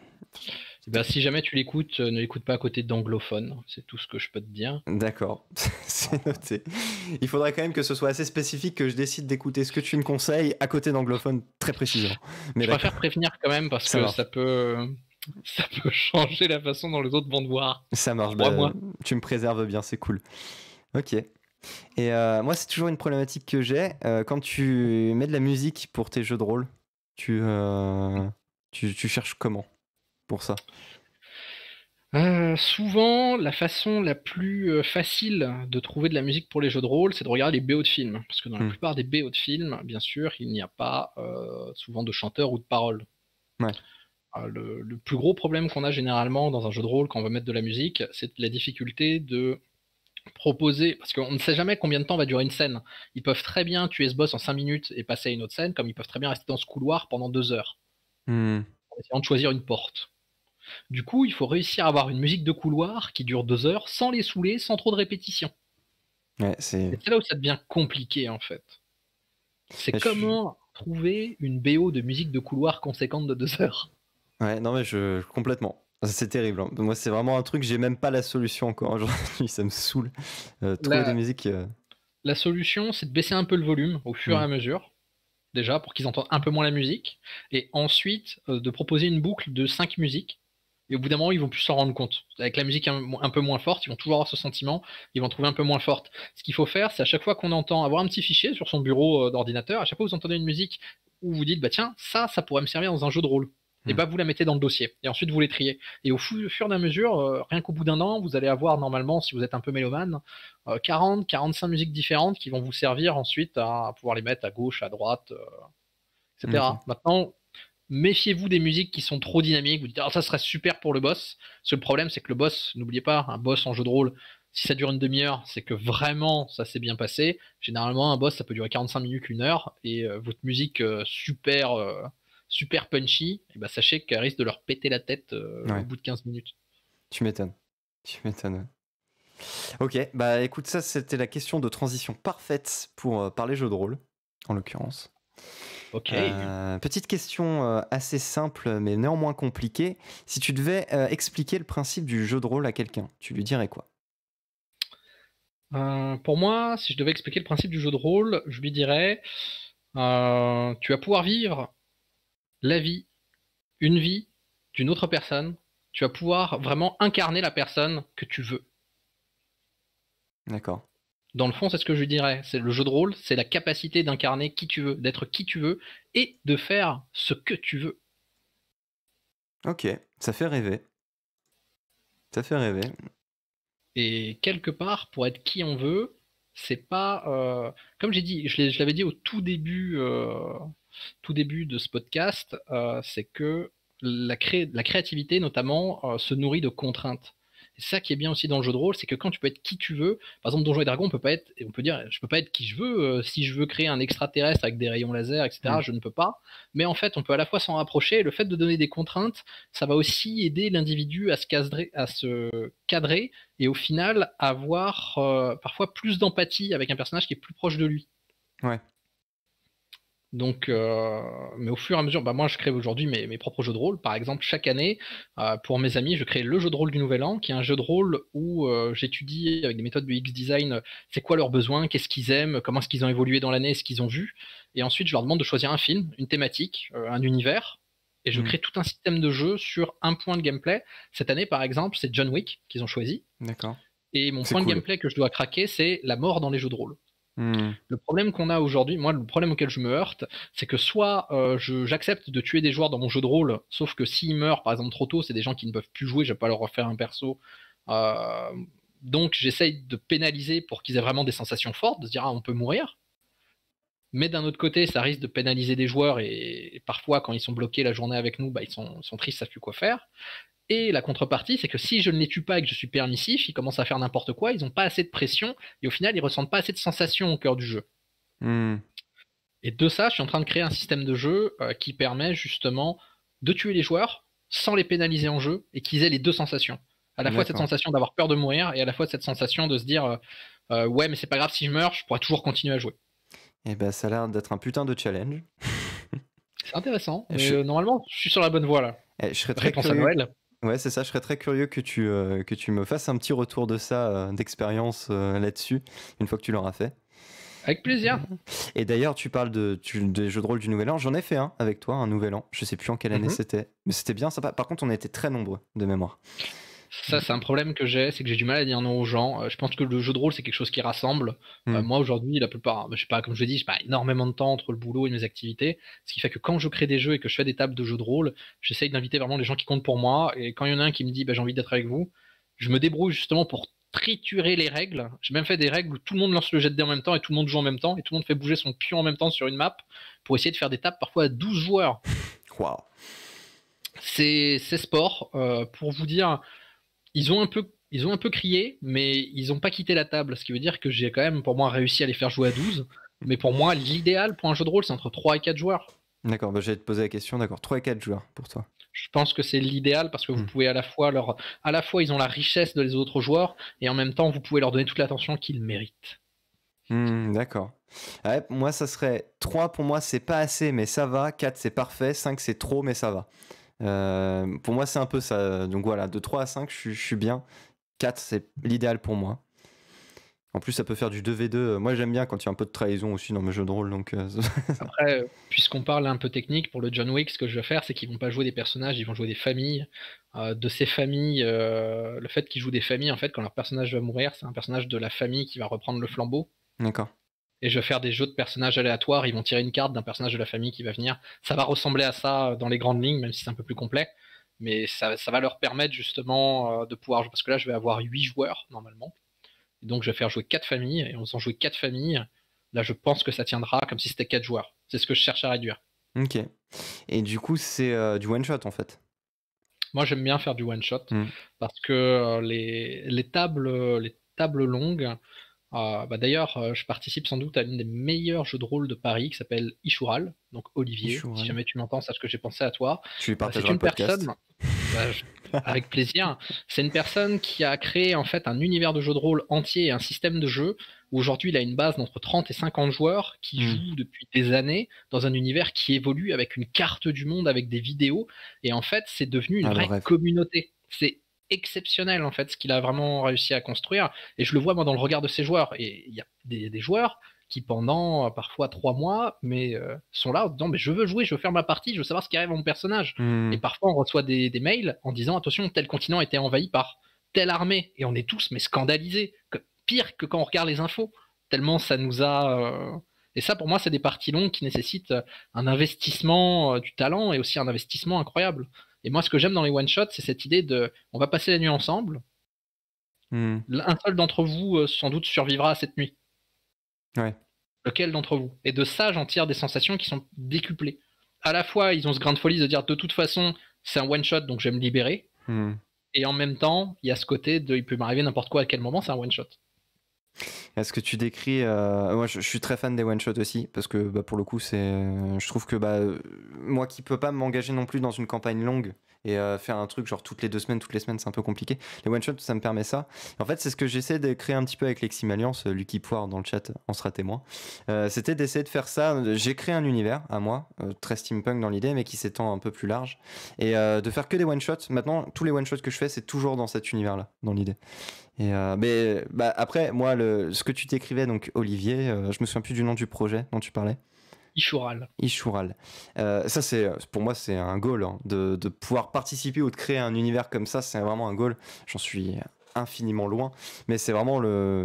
Ben, si jamais tu l'écoutes, ne l'écoute pas à côté d'anglophones, c'est tout ce que je peux te dire. D'accord, c'est noté. Il faudrait quand même que ce soit assez spécifique que je décide d'écouter ce que tu me conseilles à côté d'anglophones très précisément. Mais je préfère prévenir quand même parce que ça peut changer la façon dont les autres vont te voir. Ça marche, bah, tu me préserves bien, c'est cool. Ok. Et moi, c'est toujours une problématique que j'ai. Quand tu mets de la musique pour tes jeux de rôle, tu cherches comment pour ça? Souvent, la façon la plus facile de trouver de la musique pour les jeux de rôle, c'est de regarder les BO de films. Parce que dans la plupart des BO de films, bien sûr, il n'y a pas souvent de chanteurs ou de paroles. Ouais. Le plus gros problème qu'on a généralement dans un jeu de rôle quand on veut mettre de la musique, c'est la difficulté de proposer, parce qu'on ne sait jamais combien de temps va durer une scène. Ils peuvent très bien tuer ce boss en 5 minutes et passer à une autre scène, comme ils peuvent très bien rester dans ce couloir pendant 2 heures, Hmm. en essayant de choisir une porte. Du coup, il faut réussir à avoir une musique de couloir qui dure 2 heures sans les saouler, sans trop de répétitions. Ouais, Et c'est. c'est là où ça devient compliqué en fait. C'est Je suis- comment trouver une BO de musique de couloir conséquente de 2 heures. Ouais, non, mais complètement. C'est terrible, hein. Moi, c'est vraiment un truc, j'ai même pas la solution encore aujourd'hui, ça me saoule. Trouver des La, musiques. la solution, c'est de baisser un peu le volume au fur et Hmm. à mesure, déjà, pour qu'ils entendent un peu moins la musique, et ensuite de proposer une boucle de 5 musiques. Et au bout d'un moment, ils vont plus s'en rendre compte. Avec la musique un peu moins forte, ils vont toujours avoir ce sentiment, ils vont trouver un peu moins forte. Ce qu'il faut faire, c'est à chaque fois qu'on entend avoir un petit fichier sur son bureau d'ordinateur, à chaque fois que vous entendez une musique où vous dites, bah tiens, ça pourrait me servir dans un jeu de rôle. Et bah vous la mettez dans le dossier. Et ensuite vous les triez. Et au fur et à mesure, rien qu'au bout d'un an, vous allez avoir normalement, si vous êtes un peu mélomane, 40, 45 musiques différentes qui vont vous servir ensuite à pouvoir les mettre à gauche, à droite, Ok. etc. Maintenant, méfiez-vous des musiques qui sont trop dynamiques. Vous dites, ah, ça serait super pour le boss. Parce que le problème, c'est que le boss, n'oubliez pas, un boss en jeu de rôle, si ça dure une demi-heure, c'est que vraiment ça s'est bien passé. Généralement, un boss, ça peut durer 45 minutes, 1 heure. Et votre musique super punchy, et bah, sachez qu'elle risque de leur péter la tête au Ouais, bout de 15 minutes. tu m'étonnes. Tu m'étonnes, ouais. Ok, bah écoute, ça c'était la question de transition parfaite pour parler jeu de rôle, en l'occurrence. Ok. Petite question assez simple mais néanmoins compliquée. Si tu devais expliquer le principe du jeu de rôle à quelqu'un, tu lui dirais quoi? Pour moi, si je devais expliquer le principe du jeu de rôle, je lui dirais, tu vas pouvoir vivre la vie une vie d'une autre personne, tu vas pouvoir vraiment incarner la personne que tu veux. D'accord. Dans le fond, c'est ce que je dirais. C'est le jeu de rôle, c'est la capacité d'incarner qui tu veux, d'être qui tu veux et de faire ce que tu veux. Ok, ça fait rêver. Ça fait rêver. Et quelque part, pour être qui on veut, c'est pas comme j'ai dit, je l'avais dit au tout début de ce podcast, c'est que la créativité notamment se nourrit de contraintes. Et c'est ça qui est bien aussi dans le jeu de rôle, c'est que quand tu peux être qui tu veux, par exemple Donjons et Dragons, on peut dire, je peux pas être qui je veux. Si je veux créer un extraterrestre avec des rayons laser, etc., Hmm. je ne peux pas. Mais en fait, on peut à la fois s'en rapprocher. Et le fait de donner des contraintes, ça va aussi aider l'individu à se cadrer et au final avoir parfois plus d'empathie avec un personnage qui est plus proche de lui. Ouais, Donc, mais au fur et à mesure, bah moi je crée aujourd'hui mes propres jeux de rôle. Par exemple, chaque année, pour mes amis, je crée le jeu de rôle du Nouvel An, qui est un jeu de rôle où j'étudie avec des méthodes de X-Design, c'est quoi leurs besoins, qu'est-ce qu'ils aiment, comment est-ce qu'ils ont évolué dans l'année, ce qu'ils ont vu. Et ensuite, je leur demande de choisir un film, une thématique, un univers. Et je hmm. crée tout un système de jeu sur un point de gameplay. Cette année, par exemple, c'est John Wick qu'ils ont choisi. D'accord. Et mon C'est point de cool. gameplay que je dois craquer, c'est la mort dans les jeux de rôle. Hmm. Le problème qu'on a aujourd'hui, moi, le problème auquel je me heurte, c'est que soit j'accepte de tuer des joueurs dans mon jeu de rôle, sauf que s'ils meurent, par exemple, trop tôt, c'est des gens qui ne peuvent plus jouer, je vais pas leur refaire un perso. Euh, donc j'essaye de pénaliser pour qu'ils aient vraiment des sensations fortes, de se dire ah on peut mourir. Mais d'un autre côté, ça risque de pénaliser des joueurs et parfois quand ils sont bloqués la journée avec nous, bah, ils sont tristes, ils savent plus quoi faire. Et la contrepartie, c'est que si je ne les tue pas et que je suis permissif, ils commencent à faire n'importe quoi, ils n'ont pas assez de pression et au final ils ressentent pas assez de sensations au cœur du jeu. Hmm. Et de ça, je suis en train de créer un système de jeu qui permet justement de tuer les joueurs sans les pénaliser en jeu et qu'ils aient les deux sensations. À la fois cette D'accord. sensation d'avoir peur de mourir et à la fois cette sensation de se dire ouais mais c'est pas grave si je meurs, je pourrais toujours continuer à jouer. Et ben ça a l'air d'être un putain de challenge. C'est intéressant, Je, mais suis- normalement je suis sur la bonne voie là. je serais très Réponse à curieux. Noël. Ouais, c'est ça, je serais très curieux que tu me fasses un petit retour de ça, d'expérience là-dessus, une fois que tu l'auras fait. Avec plaisir. Et d'ailleurs, tu parles des jeux de rôle du Nouvel An. J'en ai fait un avec toi, un Nouvel An. Je sais plus en quelle année Mhm. c'était, mais c'était bien sympa. Par contre, on était très nombreux de mémoire. Ça, c'est un problème que j'ai, c'est que j'ai du mal à dire non aux gens. Je pense que le jeu de rôle, c'est quelque chose qui rassemble. Hmm. Moi, aujourd'hui, la plupart, je sais pas, comme je l'ai dit, j'ai pas énormément de temps entre le boulot et mes activités. Ce qui fait que quand je crée des jeux et que je fais des tables de jeux de rôle, j'essaye d'inviter vraiment les gens qui comptent pour moi. Et quand il y en a un qui me dit, bah, j'ai envie d'être avec vous, je me débrouille justement pour triturer les règles. J'ai même fait des règles où tout le monde lance le jet de dés en même temps et tout le monde joue en même temps et tout le monde fait bouger son pion en même temps sur une map pour essayer de faire des tables parfois à 12 joueurs. Waouh. C'est sport. Pour vous dire, ils ont un peu crié, mais ils n'ont pas quitté la table. Ce qui veut dire que j'ai quand même, pour moi, réussi à les faire jouer à 12. Mais pour moi, l'idéal pour un jeu de rôle, c'est entre 3 et 4 joueurs. D'accord, bah, j'allais te poser la question, d'accord. 3 et 4 joueurs pour toi. Je pense que c'est l'idéal parce que vous Hmm. pouvez à la fois ils ont la richesse de les autres joueurs et en même temps vous pouvez leur donner toute l'attention qu'ils méritent. D'accord. Ouais, moi, ça serait 3 pour moi, c'est pas assez, mais ça va. 4 c'est parfait. 5 c'est trop, mais ça va. Pour moi, c'est un peu ça. Donc voilà, de 3 à 5, je suis bien. 4 c'est l'idéal pour moi. En plus, ça peut faire du 2v2. Moi, j'aime bien quand il y a un peu de trahison aussi dans mes jeux de rôle. Donc, Après, puisqu'on parle un peu technique pour le John Wick, ce que je vais faire, c'est qu'ils vont pas jouer des personnages, ils vont jouer des familles. De ces familles, le fait qu'ils jouent des familles, en fait, quand leur personnage va mourir, c'est un personnage de la famille qui va reprendre le flambeau. d'accord. Et je vais faire des jeux de personnages aléatoires, ils vont tirer une carte d'un personnage de la famille qui va venir. Ça va ressembler à ça dans les grandes lignes, même si c'est un peu plus complet. Mais ça va leur permettre justement de pouvoir jouer. Parce que là, je vais avoir 8 joueurs normalement. Et donc, je vais faire jouer 4 familles. Et en faisant jouer 4 familles, là, je pense que ça tiendra comme si c'était 4 joueurs. C'est ce que je cherche à réduire. Ok. Et du coup, c'est du one shot en fait. Moi, j'aime bien faire du one shot Hmm. parce que les tables longues. Bah d'ailleurs, je participe sans doute à l'une des meilleurs jeux de rôle de Paris qui s'appelle Ishural, donc Olivier, si Ichoural. jamais tu m'entends, sache que j'ai pensé à toi. Tu lui C'est partageras le une podcast. personne, bah, avec plaisir, c'est une personne qui a créé en fait un univers de jeu de rôle entier et un système de jeu où aujourd'hui il a une base d'entre 30 et 50 joueurs qui Hmm. jouent depuis des années dans un univers qui évolue avec une carte du monde, avec des vidéos, et en fait c'est devenu une Ah, le vraie rêve. communauté. C'est exceptionnel en fait ce qu'il a vraiment réussi à construire. Et je le vois moi dans le regard de ces joueurs. Et il y a des joueurs qui pendant parfois 3 mois sont là en disant mais je veux jouer, je veux faire ma partie, je veux savoir ce qui arrive à mon personnage. Et Hmm. parfois on reçoit des mails en disant attention, tel continent a été envahi par telle armée. Et on est tous mais scandalisés. Pire que quand on regarde les infos. Tellement ça nous a... Et ça pour moi c'est des parties longues qui nécessitent un investissement du talent et aussi un investissement incroyable. Et moi ce que j'aime dans les one-shots c'est cette idée de on va passer la nuit ensemble, Hmm. un seul d'entre vous sans doute survivra à cette nuit. Ouais. Lequel d'entre vous? Et de ça, j'en tire des sensations qui sont décuplées. À la fois, ils ont ce grain de folie de dire de toute façon, c'est un one shot, donc je vais me libérer. Hmm. Et en même temps, il y a ce côté de il peut m'arriver n'importe quoi à quel moment, c'est un one shot. Est-ce que tu décris moi je suis très fan des one shot aussi parce que bah, pour le coup c'est je trouve que bah moi qui peux pas m'engager non plus dans une campagne longue et faire un truc genre toutes les 2 semaines toutes les semaines c'est un peu compliqué, les one shot ça me permet ça. En fait c'est ce que j'essaie de créer un petit peu avec l'Exim Alliance. Lucky Poire dans le chat en sera témoin. C'était d'essayer de faire ça. J'ai créé un univers à moi très steampunk dans l'idée mais qui s'étend un peu plus large et de faire que des one shots. Maintenant tous les one shots que je fais c'est toujours dans cet univers là dans l'idée. Et mais bah, après, moi, ce que tu t'écrivais, donc Olivier, je me souviens plus du nom du projet dont tu parlais. Ishural. Ishural. Ça, pour moi, c'est un goal hein, de pouvoir participer ou de créer un univers comme ça, c'est vraiment un goal. J'en suis infiniment loin, mais c'est vraiment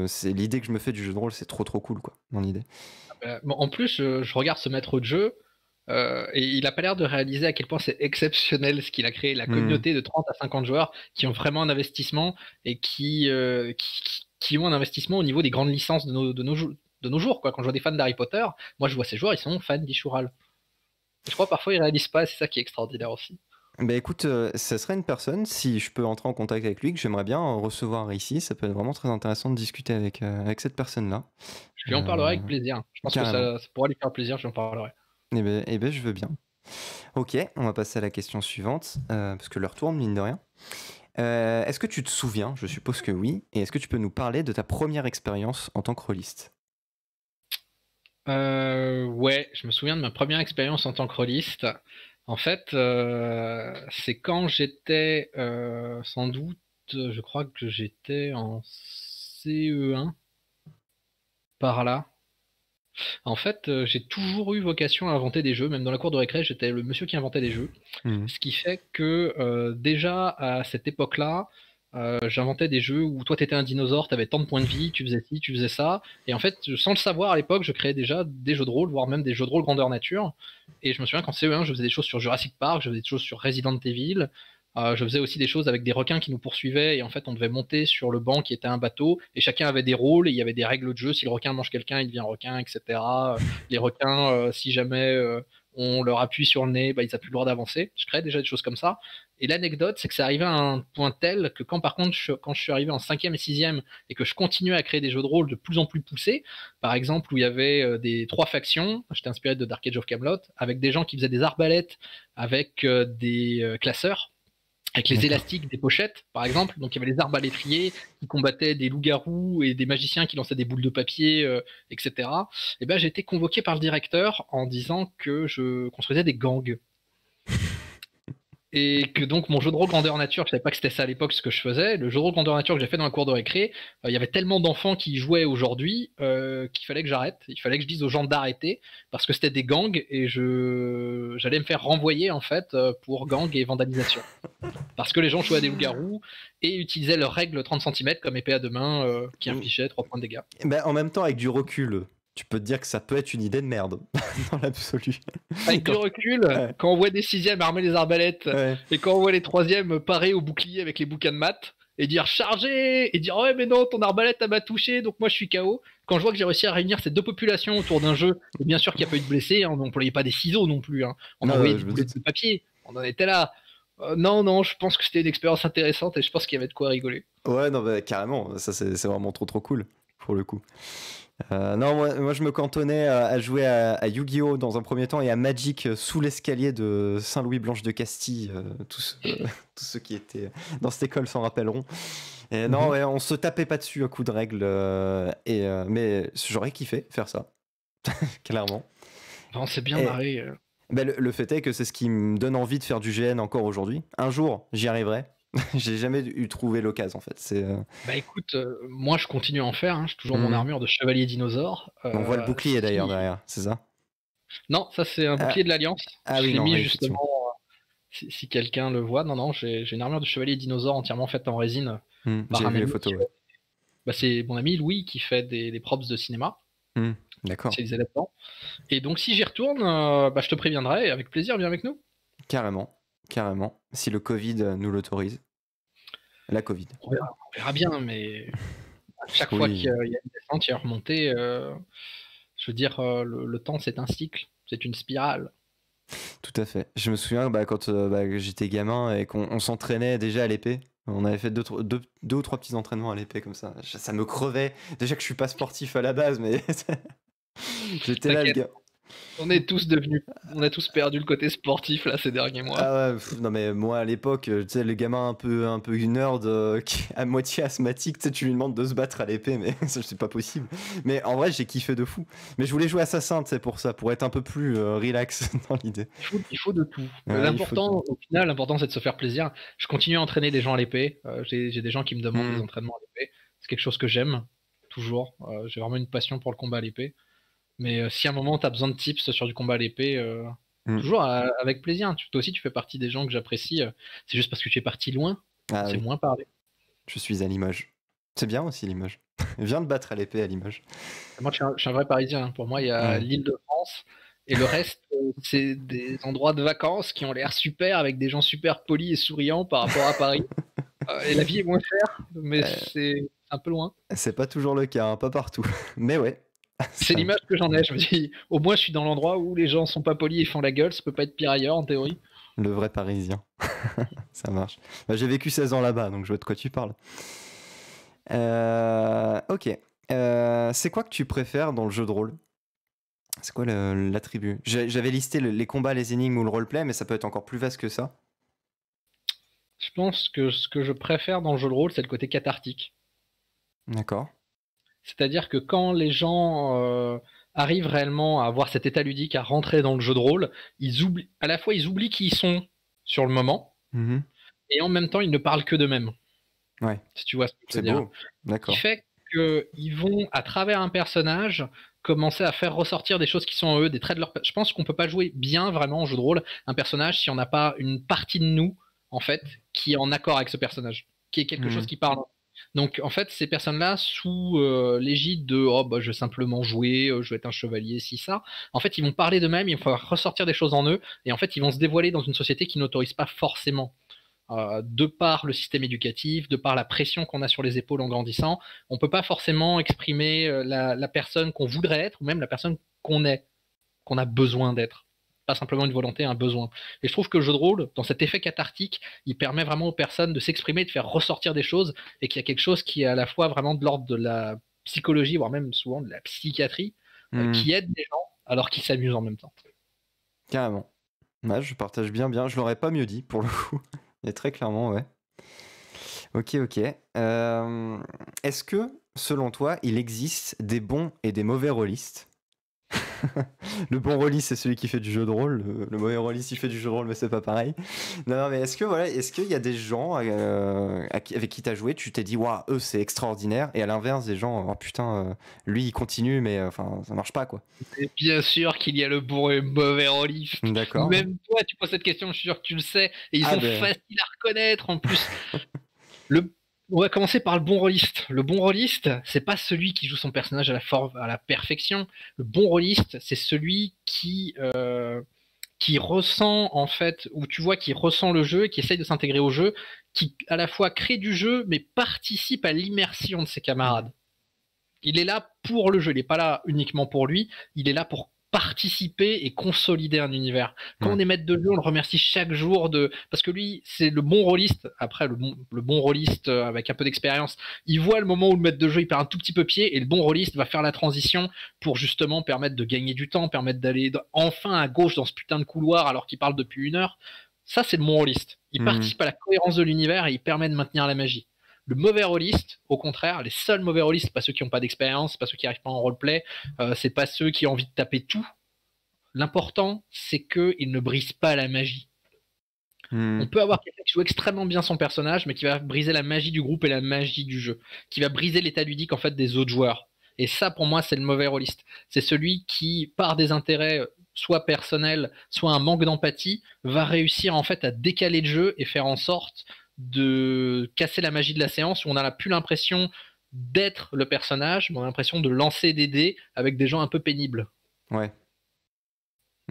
c'est l'idée que je me fais du jeu de rôle, c'est trop trop cool quoi, dans l'idée. Bon, en plus, je regarde ce maître de jeu, et il a pas l'air de réaliser à quel point c'est exceptionnel ce qu'il a créé, la Hmm. communauté de 30 à 50 joueurs qui ont vraiment un investissement et qui ont un investissement au niveau des grandes licences de nos jours. Quoi. Quand je vois des fans d'Harry Potter, moi je vois ces joueurs, ils sont fans d'Ishural. Et je crois parfois ils réalisent pas, c'est ça qui est extraordinaire aussi. Bah écoute, ça serait une personne, si je peux entrer en contact avec lui, que j'aimerais bien recevoir ici, ça peut être vraiment très intéressant de discuter avec cette personne-là. Je lui en parlerai avec plaisir. Je pense que Carrément. ça pourra lui faire plaisir, je lui en parlerai. Eh ben, je veux bien. Ok, on va passer à la question suivante, parce que l'heure tourne, mine de rien. Est-ce que tu te souviens, je suppose que oui, et est-ce que tu peux nous parler de ta première expérience en tant que rôliste? Ouais, je me souviens de ma première expérience en tant que rôliste. En fait, c'est quand j'étais sans doute, je crois que j'étais en CE1 par là. En fait, j'ai toujours eu vocation à inventer des jeux, même dans la cour de récré, j'étais le monsieur qui inventait des jeux. Mhm. Ce qui fait que déjà à cette époque-là, j'inventais des jeux où toi t'étais un dinosaure, t'avais tant de points de vie, tu faisais ci, tu faisais ça. Et en fait, sans le savoir à l'époque, je créais déjà des jeux de rôle, voire même des jeux de rôle grandeur nature. Et je me souviens qu'en CE1, je faisais des choses sur Jurassic Park, je faisais des choses sur Resident Evil. Je faisais aussi des choses avec des requins qui nous poursuivaient et en fait on devait monter sur le banc qui était un bateau et chacun avait des rôles et il y avait des règles de jeu. Si le requin mange quelqu'un, il devient requin, etc. Les requins, si jamais on leur appuie sur le nez, ils n'ont plus le droit d'avancer. Je crée déjà des choses comme ça. Et l'anecdote, c'est que c'est arrivé à un point tel que quand par contre, quand je suis arrivé en 5e et 6e et que je continuais à créer des jeux de rôle de plus en plus poussés, par exemple où il y avait des 3 factions, j'étais inspiré de Dark Age of Camelot, avec des gens qui faisaient des arbalètes, avec des classeurs, avec les élastiques des pochettes, par exemple. Donc il y avait les arbalétriers qui combattaient des loups-garous et des magiciens qui lançaient des boules de papier, etc. Et ben j'ai été convoqué par le directeur en disant que je construisais des gangs. Et que donc mon jeu de rôle grandeur nature, je savais pas que c'était ça à l'époque ce que je faisais, le jeu de rôle grandeur nature que j'ai fait dans la cour de récré, il y avait tellement d'enfants qui y jouaient aujourd'hui qu'il fallait que j'arrête, il fallait que je dise aux gens d'arrêter parce que c'était des gangs et j'allais me faire renvoyer en fait pour gang et vandalisation. Parce que les gens jouaient à des loups-garous et utilisaient leur règle 30 cm comme épée à deux mains qui infligeait 3 points de dégâts. En même temps, avec du recul, tu peux te dire que ça peut être une idée de merde, dans l'absolu. Avec du recul, quand on voit des 6e armer les arbalètes, et quand on voit les 3e parer au bouclier avec les bouquins de maths, et dire chargez, et dire ouais mais non, ton arbalète elle m'a touché, donc moi je suis KO. Quand je vois que j'ai réussi à réunir ces 2 populations autour d'un jeu, et bien sûr qu'il n'y a pas eu de blessés, on n'employait pas des ciseaux non plus, on envoyait des boulettes de papier, on en était là. Non, je pense que c'était une expérience intéressante et je pense qu'il y avait de quoi rigoler. Ouais, non, carrément, ça c'est vraiment trop cool, pour le coup. Non, moi je me cantonnais à jouer à Yu-Gi-Oh! Dans un premier temps et à Magic sous l'escalier de Saint-Louis-Blanche de Castille. Tous ceux qui étaient dans cette école s'en rappelleront. Et non, on se tapait pas dessus à coups de règles. Mais j'aurais kiffé faire ça, clairement. On s'est bien marré. Le fait est que c'est ce qui me donne envie de faire du GN encore aujourd'hui. Un jour, j'y arriverai. J'ai jamais trouvé l'occasion en fait. Écoute, moi je continue à en faire, j'ai toujours mon armure de chevalier dinosaure. On voit le bouclier d'ailleurs derrière, c'est ça? Non, ça c'est un bouclier de l'Alliance. Ah je oui, l'ai mis justement, si quelqu'un le voit. Non, j'ai une armure de chevalier dinosaure entièrement faite en résine. J'ai vu les photos. C'est mon ami Louis qui fait des props de cinéma. D'accord. Et donc si j'y retourne, je te préviendrai, avec plaisir, viens avec nous. Carrément, si le Covid nous l'autorise. La Covid. On verra bien, mais à chaque fois qu'il y a une descente, il y a une remontée, je veux dire, le temps c'est un cycle, c'est une spirale. Tout à fait. Je me souviens quand j'étais gamin et qu'on s'entraînait déjà à l'épée. On avait fait deux ou trois petits entraînements à l'épée comme ça. Ça me crevait. Déjà que je suis pas sportif à la base, mais j'étais là, le gars. On a tous perdu le côté sportif là ces derniers mois. Ah ouais, non mais moi à l'époque, tu sais, le gamin un peu nerd, qui à moitié asthmatique, tu sais, tu lui demandes de se battre à l'épée, mais ça c'est pas possible. Mais en vrai, j'ai kiffé de fou. Mais je voulais jouer assassin, tu sais, pour ça, pour être un peu plus relax dans l'idée. Il faut de tout. Au final, l'important c'est de se faire plaisir. Je continue à entraîner des gens à l'épée. J'ai des gens qui me demandent des entraînements à l'épée. C'est quelque chose que j'aime toujours. J'ai vraiment une passion pour le combat à l'épée. Mais si à un moment tu as besoin de tips sur du combat à l'épée, toujours avec plaisir. Toi aussi, tu fais partie des gens que j'apprécie. C'est juste parce que tu es parti loin. C'est moins parlé. Je suis à Limoges. C'est bien aussi Limoges. Viens te battre à l'épée à Limoges. Moi, je suis un vrai Parisien. Pour moi, il y a l'Île-de-France et le reste, c'est des endroits de vacances qui ont l'air super avec des gens super polis et souriants par rapport à Paris. Et la vie est moins chère, mais c'est un peu loin. C'est pas toujours le cas, pas partout. Mais ouais. C'est l'image que j'en ai. Je me dis, au moins, je suis dans l'endroit où les gens sont pas polis et font la gueule. Ça peut pas être pire ailleurs, en théorie. Le vrai Parisien. Ça marche. J'ai vécu 16 ans là-bas, donc je vois de quoi tu parles. Ok. C'est quoi que tu préfères dans le jeu de rôle? C'est quoi l'attribut? J'avais listé les combats, les énigmes ou le roleplay, mais ça peut être encore plus vaste que ça. Je pense que ce que je préfère dans le jeu de rôle, c'est le côté cathartique. D'accord. C'est-à-dire que quand les gens arrivent réellement à avoir cet état ludique, à rentrer dans le jeu de rôle, à la fois ils oublient qui ils sont sur le moment, et en même temps ils ne parlent que d'eux-mêmes. Ouais. Si tu vois ce que je veux dire. C'est beau. D'accord. Ce qui fait qu'ils vont, à travers un personnage, commencer à faire ressortir des choses qui sont en eux, des traits de leur... Je pense qu'on peut pas jouer bien vraiment en jeu de rôle un personnage si on n'a pas une partie de nous, en fait, qui est en accord avec ce personnage, qui est quelque chose qui parle. Donc en fait ces personnes-là sous l'égide de je vais simplement jouer, je vais être un chevalier, si ça, en fait ils vont parler d'eux-mêmes, il faut ressortir des choses en eux et en fait ils vont se dévoiler dans une société qui n'autorise pas forcément. De par le système éducatif, de par la pression qu'on a sur les épaules en grandissant, on peut pas forcément exprimer la personne qu'on voudrait être ou même la personne qu'on est, qu'on a besoin d'être. pas simplement une volonté, un besoin. Et je trouve que le jeu de rôle, dans cet effet cathartique, il permet vraiment aux personnes de s'exprimer, de faire ressortir des choses, et qu'il y a quelque chose qui est à la fois vraiment de l'ordre de la psychologie, voire même souvent de la psychiatrie, qui aide les gens alors qu'ils s'amusent en même temps. Carrément. Ouais, je partage bien. Je l'aurais pas mieux dit pour le coup. Et très clairement, ouais. Ok. Est-ce que, selon toi, il existe des bons et des mauvais rôlistes? Le bon rôliste, c'est celui qui fait du jeu de rôle. Le mauvais rôliste, il fait du jeu de rôle, mais c'est pas pareil. Non, mais est-ce qu'il y a des gens avec qui t'as joué, tu t'es dit, waouh, eux, c'est extraordinaire, et à l'inverse, des gens, oh putain, lui, il continue, mais enfin, ça marche pas, quoi. Et bien sûr qu'il y a le bon et le mauvais rôliste. D'accord. Même toi, tu poses cette question, je suis sûr que tu le sais, et ils sont faciles à reconnaître en plus. On va commencer par le bon rôliste. Le bon rôliste, c'est pas celui qui joue son personnage à la perfection. Le bon rôliste, c'est celui qui ressent, en fait, ou tu vois, qui ressent le jeu, qui essaye de s'intégrer au jeu, qui à la fois crée du jeu, mais participe à l'immersion de ses camarades. Il est là pour le jeu, il n'est pas là uniquement pour lui, il est là pour participer et consolider un univers. Quand on est maître de jeu, on le remercie chaque jour parce que lui, c'est le bon rôliste. Après, le bon rôliste avec un peu d'expérience, il voit le moment où le maître de jeu il perd un tout petit peu pied, et le bon rôliste va faire la transition pour justement permettre de gagner du temps, permettre d'aller enfin à gauche dans ce putain de couloir alors qu'il parle depuis 1 heure. Ça, c'est le bon rôliste. Il participe à la cohérence de l'univers et il permet de maintenir la magie. Le mauvais rôliste, au contraire, les seuls mauvais rôlistes, pas ceux qui n'ont pas d'expérience, pas ceux qui n'arrivent pas en roleplay, c'est pas ceux qui ont envie de taper tout. L'important, c'est qu'ils ne brisent pas la magie. On peut avoir quelqu'un qui joue extrêmement bien son personnage, mais qui va briser la magie du groupe et la magie du jeu, qui va briser l'état ludique en fait des autres joueurs. Et ça, pour moi, c'est le mauvais rôliste. C'est celui qui, par des intérêts soit personnels, soit un manque d'empathie, va réussir en fait à décaler le jeu et faire en sorte de casser la magie de la séance, où on n'a plus l'impression d'être le personnage, mais on a l'impression de lancer des dés avec des gens un peu pénibles. Ouais.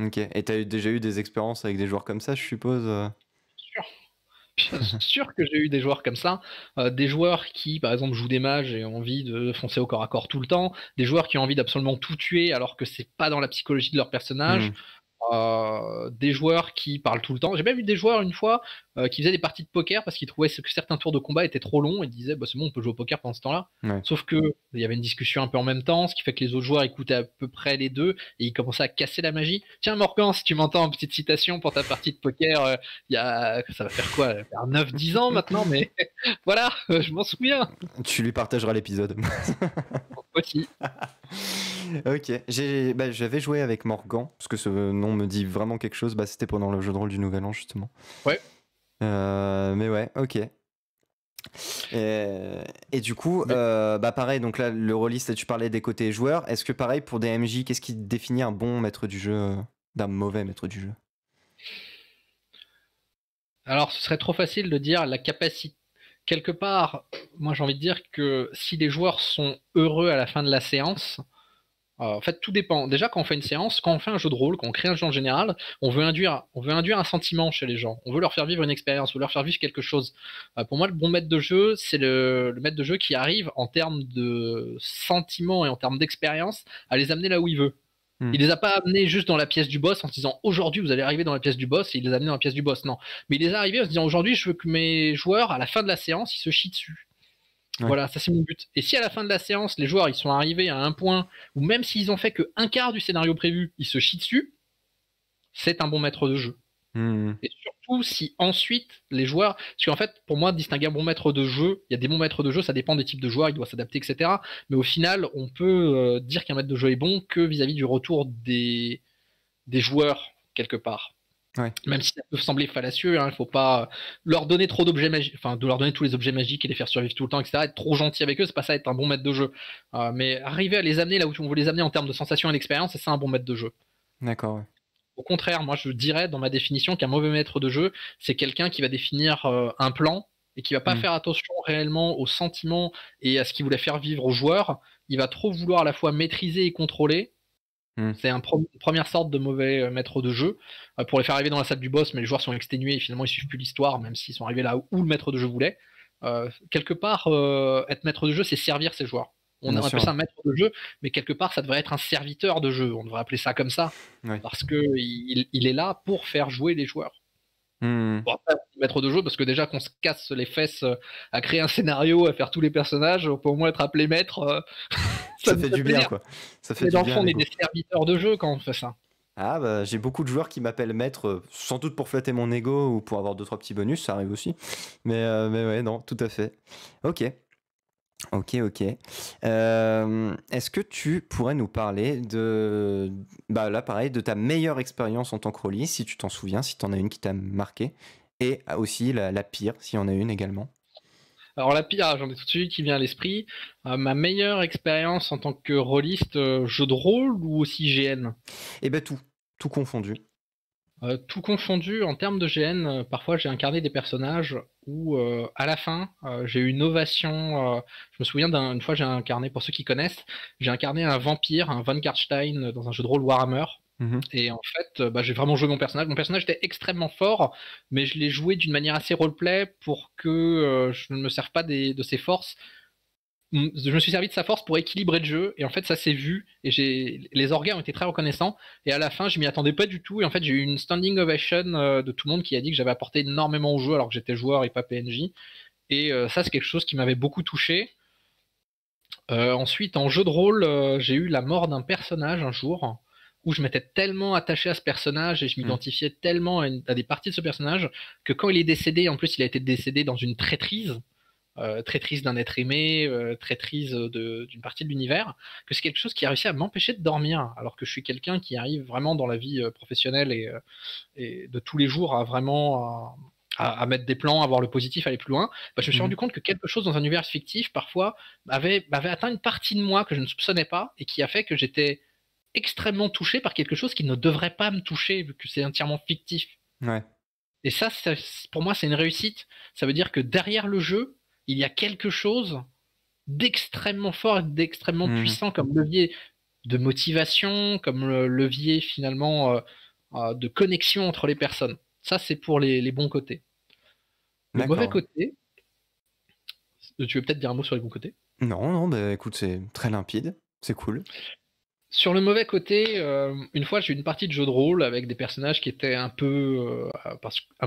Ok. Et t'as déjà eu des expériences avec des joueurs comme ça, je suppose Bien sûr que j'ai eu des joueurs comme ça, des joueurs qui, par exemple, jouent des mages et ont envie de foncer au corps à corps tout le temps, des joueurs qui ont envie d'absolument tout tuer alors que c'est pas dans la psychologie de leur personnage. Des joueurs qui parlent tout le temps. J'ai même vu des joueurs une fois qui faisaient des parties de poker parce qu'ils trouvaient que certains tours de combat étaient trop longs et disaient bah, c'est bon, on peut jouer au poker pendant ce temps-là. Sauf que il y avait une discussion un peu en même temps, ce qui fait que les autres joueurs écoutaient à peu près les deux et ils commençaient à casser la magie. Tiens Morgan, si tu m'entends, petite citation pour ta partie de poker, ça va faire quoi, faire 9-10 ans maintenant, mais voilà, je m'en souviens. Tu lui partageras l'épisode. Aussi. Ok, j'avais joué avec Morgan, parce que ce nom me dit vraiment quelque chose, c'était pendant le jeu de rôle du Nouvel An justement. Ouais. Mais ouais, ok. Et du coup, pareil, donc là, le rôliste, tu parlais des côtés joueurs, est-ce que pareil pour des MJ, qu'est-ce qui définit un bon maître du jeu d'un mauvais maître du jeu? Alors, ce serait trop facile de dire la capacité. Quelque part, moi j'ai envie de dire que si les joueurs sont heureux à la fin de la séance, en fait tout dépend. Déjà quand on fait une séance, quand on fait un jeu de rôle, quand on crée un jeu en général, on veut induire un sentiment chez les gens. On veut leur faire vivre une expérience, on veut leur faire vivre quelque chose. Pour moi, le bon maître de jeu, c'est le maître de jeu qui arrive en termes de sentiment et en termes d'expérience à les amener là où il veut. Il les a pas amenés juste dans la pièce du boss en se disant aujourd'hui vous allez arriver dans la pièce du boss, et il les a amenés dans la pièce du boss. Non, mais il les a arrivés en se disant aujourd'hui je veux que mes joueurs à la fin de la séance ils se chient dessus. Ouais. Voilà, ça c'est mon but. Et si à la fin de la séance les joueurs ils sont arrivés à un point où même s'ils ont fait que un quart du scénario prévu ils se chient dessus, c'est un bon maître de jeu. Et surtout si ensuite les joueurs, parce qu'en fait pour moi distinguer un bon maître de jeu, il y a des bons maîtres de jeu, ça dépend des types de joueurs, il doit s'adapter, etc. Mais au final on peut dire qu'un maître de jeu est bon que vis-à-vis du retour des joueurs quelque part. Ouais. Même si ça peut sembler fallacieux, il ne faut pas leur donner trop d'objets magiques, enfin de leur donner tous les objets magiques et les faire survivre tout le temps, etc. Être trop gentil avec eux, c'est pas ça être un bon maître de jeu. Mais arriver à les amener là où on veut les amener en termes de sensations et d'expérience, c'est ça un bon maître de jeu. D'accord, ouais. Au contraire, moi je dirais dans ma définition qu'un mauvais maître de jeu, c'est quelqu'un qui va définir un plan et qui va pas faire attention réellement aux sentiments et à ce qu'il voulait faire vivre aux joueurs. Il va trop vouloir à la fois maîtriser et contrôler. C'est une première sorte de mauvais maître de jeu pour les faire arriver dans la salle du boss, mais les joueurs sont exténués et finalement ils suivent plus l'histoire, même s'ils sont arrivés là où le maître de jeu voulait. Quelque part, être maître de jeu, c'est servir ses joueurs. On appelle ça un maître de jeu, mais quelque part, ça devrait être un serviteur de jeu. On devrait appeler ça comme ça. Parce qu'il est là pour faire jouer les joueurs. Bon, après, maître de jeu, parce que déjà qu'on se casse les fesses à créer un scénario, à faire tous les personnages, on peut au moins être appelé maître. Ça fait du bien, quoi. Ça fait mais dans le fond, on est des serviteurs de jeu quand on fait ça. Ah bah j'ai beaucoup de joueurs qui m'appellent maître, sans doute pour flatter mon ego ou pour avoir 2-3 petits bonus, ça arrive aussi. Mais ouais, non, tout à fait. Ok. Est-ce que tu pourrais nous parler de, bah là pareil, de ta meilleure expérience en tant que rôliste, si tu t'en souviens, si tu en as une qui t'a marqué, et aussi la pire, s'il y en a une également. Alors la pire, j'en ai tout de suite qui vient à l'esprit. Ma meilleure expérience en tant que rôliste, jeu de rôle ou aussi GN? Eh ben tout confondu. Tout confondu, en termes de GN, parfois j'ai incarné des personnages où à la fin j'ai eu une ovation. Je me souviens d'une fois j'ai incarné, pour ceux qui connaissent, j'ai incarné un vampire, un Von Karstein dans un jeu de rôle Warhammer. Et en fait, j'ai vraiment joué mon personnage. Mon personnage était extrêmement fort, mais je l'ai joué d'une manière assez roleplay pour que je ne me serve pas de ses forces. Je me suis servi de sa force pour équilibrer le jeu, et en fait ça s'est vu, et les orgas ont été très reconnaissants, et à la fin je m'y attendais pas du tout, et en fait j'ai eu une standing ovation de tout le monde qui a dit que j'avais apporté énormément au jeu alors que j'étais joueur et pas PNJ, et ça c'est quelque chose qui m'avait beaucoup touché. Ensuite en jeu de rôle, j'ai eu la mort d'un personnage un jour, où je m'étais tellement attaché à ce personnage, et je m'identifiais tellement à des parties de ce personnage, que quand il est décédé, en plus il a été décédé dans une traîtrise, traîtrise d'un être aimé, traîtrise d'une partie de l'univers, que c'est quelque chose qui a réussi à m'empêcher de dormir, alors que je suis quelqu'un qui arrive vraiment dans la vie professionnelle et de tous les jours à vraiment à mettre des plans, à voir le positif, aller plus loin. Je me suis rendu compte que quelque chose dans un univers fictif, parfois, m'avait atteint une partie de moi que je ne soupçonnais pas, et qui a fait que j'étais extrêmement touché par quelque chose qui ne devrait pas me toucher, vu que c'est entièrement fictif. Ouais. Et ça, pour moi, c'est une réussite. Ça veut dire que derrière le jeu, il y a quelque chose d'extrêmement fort et d'extrêmement puissant comme levier de motivation, comme levier finalement de connexion entre les personnes. Ça, c'est pour les bons côtés. Le mauvais côté, tu veux peut-être dire un mot sur les bons côtés? Non, bah écoute, c'est très limpide, c'est cool. Sur le mauvais côté, une fois j'ai eu une partie de jeu de rôle avec des personnages qui étaient un peu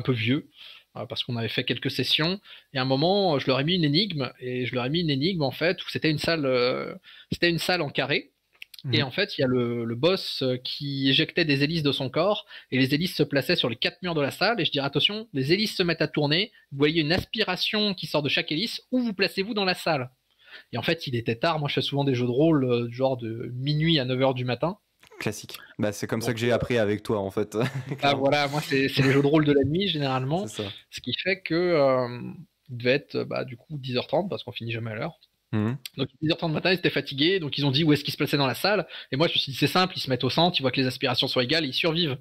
vieux, parce qu'on avait fait quelques sessions, et à un moment je leur ai mis une énigme, en fait où c'était une salle en carré, et en fait il y a le boss qui éjectait des hélices de son corps, et les hélices se plaçaient sur les 4 murs de la salle, et je dis attention, les hélices se mettent à tourner, vous voyez une aspiration qui sort de chaque hélice, où vous placez-vous dans la salle? Et en fait, il était tard. Moi, je fais souvent des jeux de rôle genre de minuit à 9h du matin. Classique. Bah, c'est comme ça que j'ai appris avec toi, en fait. Voilà, moi, c'est les jeux de rôle de la nuit, généralement. C'est ça. Ce qui fait que il devait être du coup 10h30, parce qu'on finit jamais à l'heure. Donc 10h30 matin, ils étaient fatigués, donc ils ont dit où est-ce qu'ils se plaçaient dans la salle. Et moi, je me suis dit, c'est simple, ils se mettent au centre, ils voient que les aspirations sont égales, et ils survivent.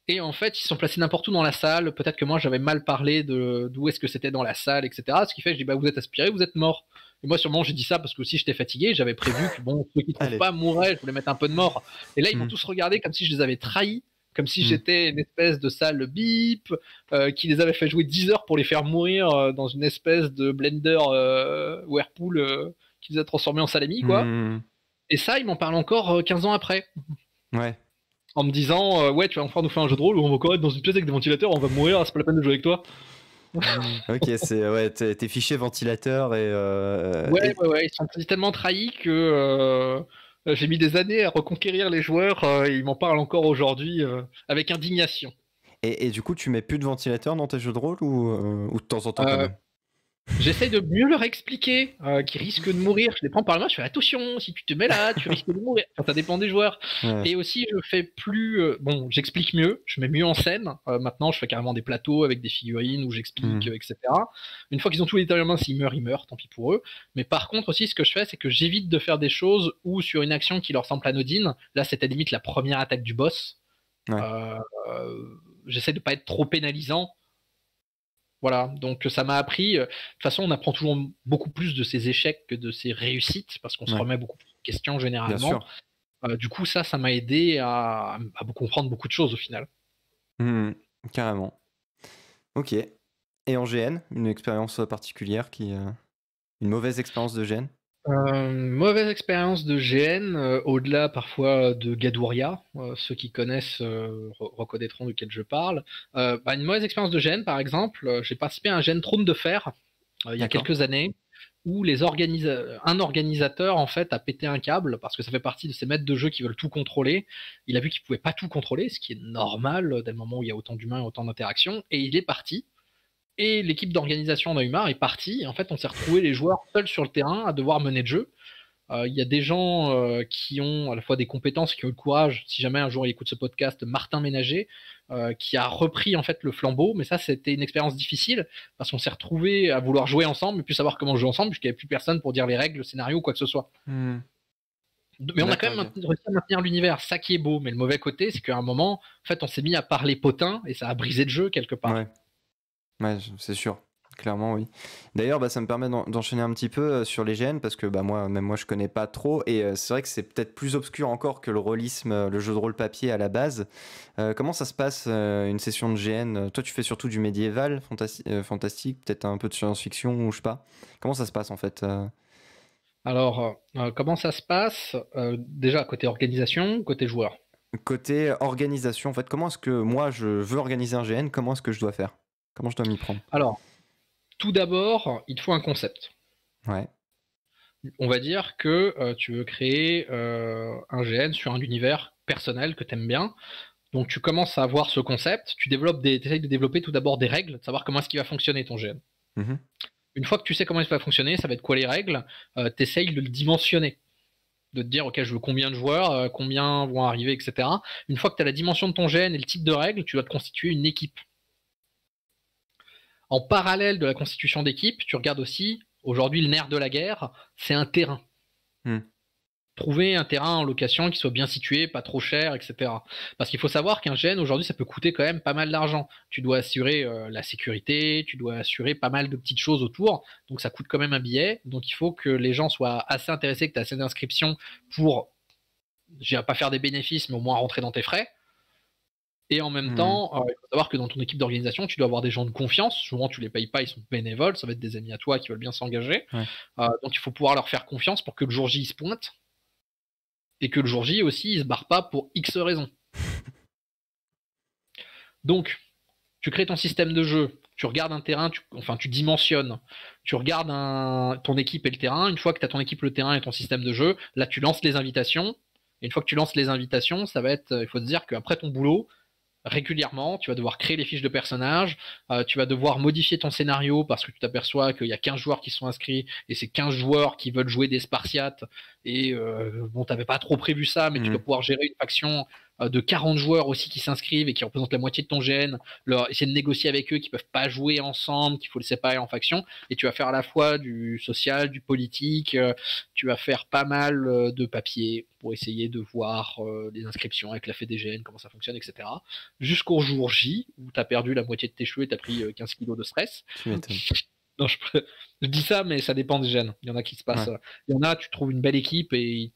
Et en fait, ils sont placés n'importe où dans la salle. Peut-être que moi, j'avais mal parlé d'où est-ce que c'était dans la salle, etc. Ce qui fait que je dis, vous êtes aspirés, vous êtes morts. Et moi, sûrement, j'ai dit ça parce que aussi j'étais fatigué. J'avais prévu que ceux qui ne trouvent pas mourraient, je voulais mettre un peu de mort. Et là, ils m'ont tous regardé comme si je les avais trahis, comme si j'étais une espèce de sale bip, qui les avait fait jouer 10 heures pour les faire mourir dans une espèce de blender Whirlpool qui les a transformés en salami, quoi. Et ça, ils m'en parlent encore 15 ans après. Ouais. En me disant, ouais, tu vas enfin nous faire un jeu de rôle où on va encore être dans une pièce avec des ventilateurs, on va mourir, c'est pas la peine de jouer avec toi. Ok, t'es fiché ventilateur et. Ouais, ils sont tellement trahis que j'ai mis des années à reconquérir les joueurs. Ils m'en parlent encore aujourd'hui avec indignation. Et du coup, tu mets plus de ventilateur dans tes jeux de rôle ou de temps en temps quand même? J'essaye de mieux leur expliquer qu'ils risquent de mourir. Je les prends par la main, je fais attention, si tu te mets là, tu risques de mourir. Enfin, ça dépend des joueurs. Ouais. Et aussi, je fais plus. J'explique mieux, je mets mieux en scène. Maintenant, je fais carrément des plateaux avec des figurines où j'explique, etc. Une fois qu'ils ont tout les détails en main, s'ils meurent, tant pis pour eux. Mais par contre, aussi, ce que je fais, c'est que j'évite de faire des choses où, sur une action qui leur semble anodine, là, c'était limite la première attaque du boss. Ouais. J'essaie de pas être trop pénalisant. Voilà, donc ça m'a appris. De toute façon, on apprend toujours beaucoup plus de ses échecs que de ses réussites, parce qu'on se remet beaucoup plus de questions généralement. Du coup, ça m'a aidé à comprendre beaucoup de choses au final. Carrément. Ok. Et en GN, une expérience particulière une mauvaise expérience de GN? Mauvaise expérience de GN, au-delà parfois de Gadouria. Ceux qui connaissent reconnaîtront de quel je parle. Une mauvaise expérience de GN, par exemple, j'ai participé à un GN Trône de Fer il y a quelques années, où un organisateur en fait a pété un câble parce que ça fait partie de ces maîtres de jeu qui veulent tout contrôler. Il a vu qu'il pouvait pas tout contrôler, ce qui est normal dès le moment où il y a autant d'humains et autant d'interactions, et il est parti. Et l'équipe d'organisation en a eu marre, est partie. En fait, on s'est retrouvé les joueurs seuls sur le terrain à devoir mener le jeu. Il y a des gens qui ont à la fois des compétences, qui ont le courage. Si jamais un jour il écoute ce podcast, Martin Ménager, qui a repris en fait le flambeau. Mais ça, c'était une expérience difficile parce qu'on s'est retrouvé à vouloir jouer ensemble, et puis savoir comment jouer ensemble, puisqu'il n'y avait plus personne pour dire les règles, le scénario ou quoi que ce soit. Mais on a quand même réussi à maintenir l'univers, ça qui est beau. Mais le mauvais côté, c'est qu'à un moment, en fait, on s'est mis à parler potin et ça a brisé le jeu quelque part. Ouais, c'est sûr. Clairement, oui. D'ailleurs, ça me permet d'enchaîner un petit peu sur les GN parce que moi, je connais pas trop et c'est vrai que c'est peut-être plus obscur encore que le rôlisme, le jeu de rôle papier à la base. Comment ça se passe une session de GN? Toi, tu fais surtout du médiéval, fantastique, peut-être un peu de science-fiction ou je sais pas. Comment ça se passe en fait Alors, comment ça se passe déjà côté organisation, côté joueur? Côté organisation, en fait, comment est-ce que moi, je veux organiser un GN? Comment est-ce que je dois faire? Comment je dois m'y prendre? Alors, tout d'abord, il te faut un concept. Ouais. On va dire que tu veux créer un GN sur un univers personnel que tu aimes bien. Donc tu commences à avoir ce concept, tu essayes de développer tout d'abord des règles, de savoir comment est-ce qu'il va fonctionner ton GN. Une fois que tu sais comment il va fonctionner, ça va être quoi les règles, tu essayes de le dimensionner. De te dire, ok, je veux combien de joueurs, combien vont arriver, etc. Une fois que tu as la dimension de ton GN et le type de règles, tu dois te constituer une équipe. En parallèle de la constitution d'équipe, tu regardes aussi, aujourd'hui le nerf de la guerre, c'est un terrain. Trouver un terrain en location qui soit bien situé, pas trop cher, etc. Parce qu'il faut savoir qu'un GN aujourd'hui ça peut coûter quand même pas mal d'argent. Tu dois assurer la sécurité, tu dois assurer pas mal de petites choses autour, donc ça coûte quand même un billet. Donc il faut que les gens soient assez intéressés, que tu aies assez d'inscriptions pour, je dirais pas faire des bénéfices, mais au moins rentrer dans tes frais. Et en même temps, il faut savoir que dans ton équipe d'organisation, tu dois avoir des gens de confiance. Souvent, tu les payes pas, ils sont bénévoles. Ça va être des amis à toi qui veulent bien s'engager. Donc, il faut pouvoir leur faire confiance pour que le jour J, ils se pointent. Et que le jour J aussi, ils se barrent pas pour X raisons. Donc, tu crées ton système de jeu. Tu regardes un terrain, tu dimensionnes. Tu regardes ton équipe et le terrain. Une fois que tu as ton équipe, le terrain et ton système de jeu, là, tu lances les invitations. Et une fois que tu lances les invitations, ça va être, il faut se dire qu'après ton boulot, régulièrement, tu vas devoir créer les fiches de personnages, tu vas devoir modifier ton scénario parce que tu t'aperçois qu'il y a 15 joueurs qui sont inscrits et c'est 15 joueurs qui veulent jouer des Spartiates et t'avais pas trop prévu ça, mais tu dois pouvoir gérer une faction de 40 joueurs aussi qui s'inscrivent et qui représentent la moitié de ton GN, essayer de négocier avec eux qui peuvent pas jouer ensemble, qu'il faut les séparer en factions, et tu vas faire à la fois du social, du politique, tu vas faire pas mal de papier pour essayer de voir les inscriptions avec la FEDGN, comment ça fonctionne, etc. Jusqu'au jour J, où tu as perdu la moitié de tes cheveux et tu as pris 15 kilos de stress. Non, je dis ça, mais ça dépend des gènes. Il y en a qui se passent. Il y en a, tu trouves une belle équipe et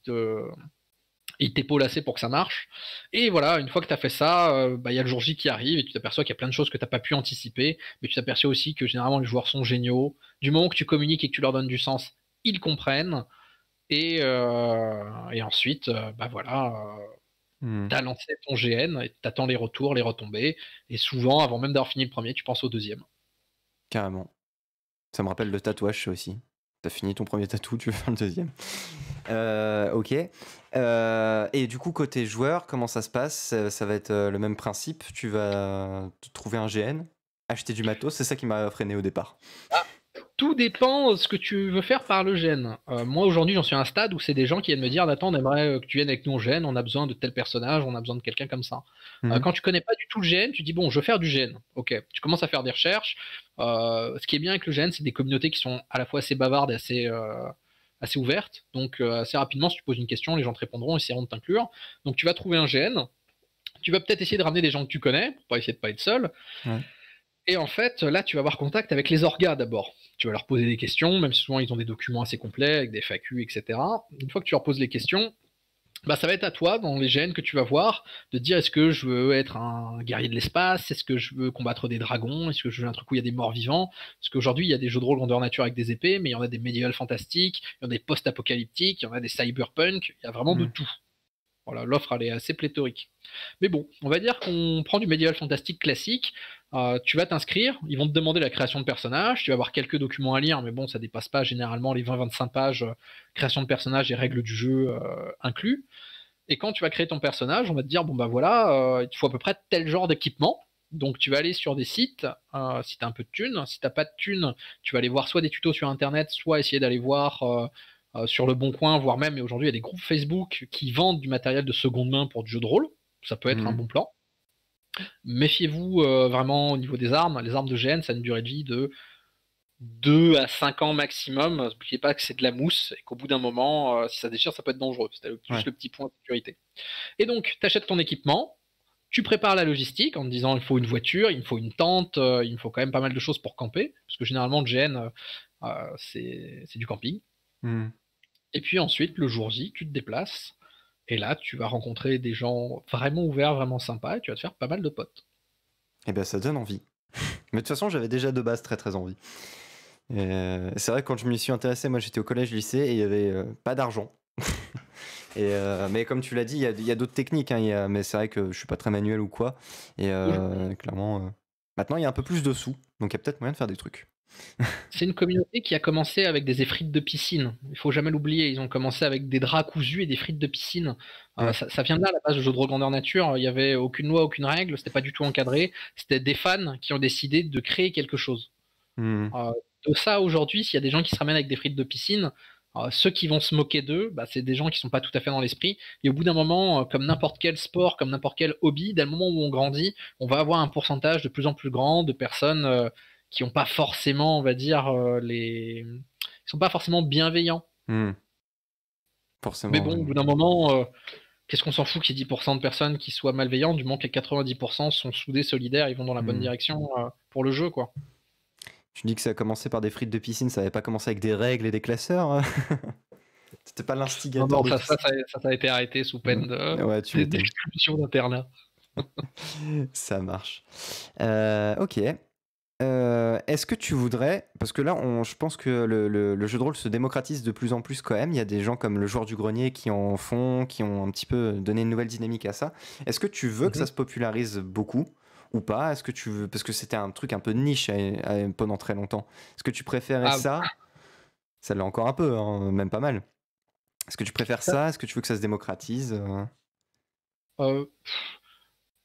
il t'épaule assez pour que ça marche. Et voilà, une fois que tu as fait ça, il y a le jour J qui arrive et tu t'aperçois qu'il y a plein de choses que tu n'as pas pu anticiper, mais tu t'aperçois aussi que généralement les joueurs sont géniaux. Du moment que tu communiques et que tu leur donnes du sens, ils comprennent. Et ensuite, t'as lancé ton GN et t'attends les retours, les retombées. Et souvent, avant même d'avoir fini le premier, tu penses au deuxième. Carrément. Ça me rappelle le tatouage, ça aussi. T'as fini ton premier tatou, tu veux faire le deuxième. Ok. Et du coup, côté joueur, comment ça se passe? Ça va être le même principe. Tu vas trouver un GN, acheter du matos. C'est ça qui m'a freiné au départ. Tout dépend de ce que tu veux faire par le GN. Moi, aujourd'hui, j'en suis à un stade où c'est des gens qui viennent me dire Nathan, on aimerait que tu viennes avec nous au GN, on a besoin de tel personnage, on a besoin de quelqu'un comme ça. Quand tu connais pas du tout le GN, tu dis bon, je veux faire du GN. Ok, tu commences à faire des recherches. Ce qui est bien avec le GN, c'est des communautés qui sont à la fois assez bavardes et assez ouvertes. Donc, assez rapidement, si tu poses une question, les gens te répondront, essaieront de t'inclure. Donc, tu vas trouver un GN. Tu vas peut-être essayer de ramener des gens que tu connais, pour pas essayer de pas être seul. Et en fait, là, tu vas avoir contact avec les orgas d'abord. Tu vas leur poser des questions, même si souvent ils ont des documents assez complets, avec des FAQ, etc. Une fois que tu leur poses les questions, Bah, ça va être à toi, dans les gènes que tu vas voir, de dire est-ce que je veux être un guerrier de l'espace, est-ce que je veux combattre des dragons, est-ce que je veux un truc où il y a des morts vivants, parce qu'aujourd'hui il y a des jeux de rôle grandeur nature avec des épées, mais il y en a des médiévales fantastiques, il y en a des post-apocalyptiques, il y en a des cyberpunk, il y a vraiment de tout. Voilà, l'offre elle est assez pléthorique. Mais bon, on va dire qu'on prend du médiéval fantastique classique, tu vas t'inscrire, ils vont te demander la création de personnages, tu vas avoir quelques documents à lire, mais bon, ça dépasse pas généralement les 20-25 pages, création de personnages et règles du jeu inclus. Et quand tu vas créer ton personnage, on va te dire, bon bah voilà, il te faut à peu près tel genre d'équipement. Donc tu vas aller sur des sites, si tu as un peu de thunes. Si tu n'as pas de thunes, tu vas aller voir soit des tutos sur Internet, soit essayer d'aller voir sur le Bon Coin, voire même, et aujourd'hui il y a des groupes Facebook qui vendent du matériel de seconde main pour du jeu de rôle. Ça peut être un bon plan. Méfiez-vous vraiment au niveau des armes. Les armes de GN, ça a une durée de vie de 2 à 5 ans maximum. N'oubliez pas que c'est de la mousse et qu'au bout d'un moment, si ça déchire, ça peut être dangereux. C'est juste le petit point de sécurité. Et donc, tu achètes ton équipement, tu prépares la logistique en te disant il faut une voiture, il me faut une tente, il me faut quand même pas mal de choses pour camper, parce que généralement, le GN, c'est du camping. Et puis ensuite, le jour J, tu te déplaces, et là, tu vas rencontrer des gens vraiment ouverts, vraiment sympas, et tu vas te faire pas mal de potes. Eh ben, ça donne envie. Mais de toute façon, j'avais déjà de base très très envie. C'est vrai que quand je m'y suis intéressé, moi j'étais au collège, lycée, et il n'y avait pas d'argent. Mais comme tu l'as dit, il y a d'autres techniques, hein, mais c'est vrai que je suis pas très manuel ou quoi. Et clairement, maintenant il y a un peu plus de sous, donc il y a peut-être moyen de faire des trucs. C'est une communauté qui a commencé avec des effrites de piscine. Il faut jamais l'oublier. Ils ont commencé avec des draps cousus et des frites de piscine. Ça vient de là, à la base, le jeu de rôle grandeur nature. Il n'y avait aucune loi, aucune règle. C'était pas du tout encadré. C'était des fans qui ont décidé de créer quelque chose. De ça, aujourd'hui, s'il y a des gens qui se ramènent avec des frites de piscine, ceux qui vont se moquer d'eux, bah, c'est des gens qui sont pas tout à fait dans l'esprit. Et au bout d'un moment, comme n'importe quel sport, comme n'importe quel hobby, dès le moment où on grandit, on va avoir un pourcentage de plus en plus grand de personnes qui n'ont pas forcément, on va dire, ils sont pas forcément bienveillants. Forcément. Mais bon, au bout d'un moment, qu'est-ce qu'on s'en fout qu'il y ait 10% de personnes qui soient malveillantes, du moment que les 90% sont soudés, solidaires, ils vont dans la bonne direction pour le jeu, quoi. Tu dis que ça a commencé par des frites de piscine, ça n'avait pas commencé avec des règles et des classeurs. C'était pas l'instigateur. Non, ça a été arrêté sous peine d'expulsion d'internat. Ça marche. Ok. Est-ce que tu voudrais, parce que là je pense que le jeu de rôle se démocratise de plus en plus quand même, il y a des gens comme le joueur du grenier qui en font, qui ont un petit peu donné une nouvelle dynamique à ça. Est-ce que tu veux que ça se popularise beaucoup ou pas? Est-ce que tu veux, parce que c'était un truc un peu de niche pendant très longtemps, est-ce que tu préférais ça? Ça l'est encore un peu, hein, même pas mal. Est-ce que tu préfères ça? Est-ce que tu veux que ça se démocratise?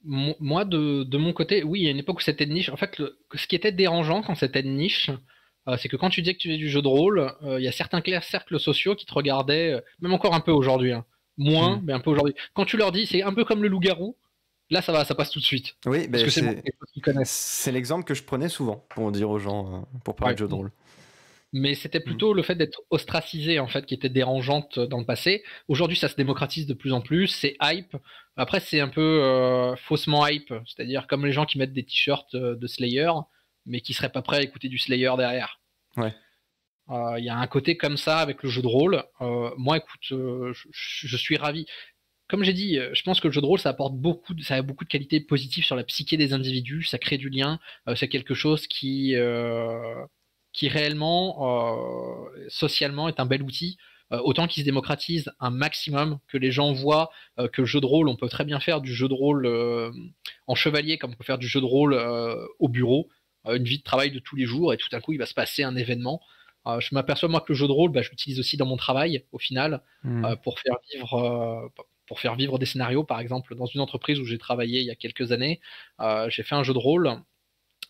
Moi, de mon côté, oui, il y a une époque où c'était de niche. En fait, ce qui était dérangeant quand c'était de niche, c'est que quand tu disais que tu faisais du jeu de rôle, il y a certains cercles sociaux qui te regardaient, même encore un peu aujourd'hui, hein. Moins, mais un peu aujourd'hui. Quand tu leur dis, c'est un peu comme le loup-garou, là, ça va, ça passe tout de suite. Oui, parce que c'est quelque chose qu'ils connaissent. C'est l'exemple que je prenais souvent pour dire aux gens, pour parler de jeu de rôle. Mais c'était plutôt le fait d'être ostracisé, en fait, qui était dérangeante dans le passé. Aujourd'hui, ça se démocratise de plus en plus, c'est hype. Après, c'est un peu faussement hype, c'est-à-dire comme les gens qui mettent des t-shirts de Slayer, mais qui seraient pas prêts à écouter du Slayer derrière. Ouais. Il y a un côté comme ça avec le jeu de rôle. Moi, écoute, je suis ravi. Comme j'ai dit, je pense que le jeu de rôle, ça a beaucoup de qualités positives sur la psyché des individus, ça crée du lien, c'est quelque chose qui réellement, socialement, est un bel outil. Autant qu'il se démocratise un maximum, que les gens voient que le jeu de rôle, on peut très bien faire du jeu de rôle en chevalier, comme on peut faire du jeu de rôle au bureau, une vie de travail de tous les jours, et tout d'un coup, il va se passer un événement. Je m'aperçois, moi, que le jeu de rôle, je l'utilise aussi dans mon travail, au final, pour faire vivre des scénarios. Par exemple, dans une entreprise où j'ai travaillé il y a quelques années, j'ai fait un jeu de rôle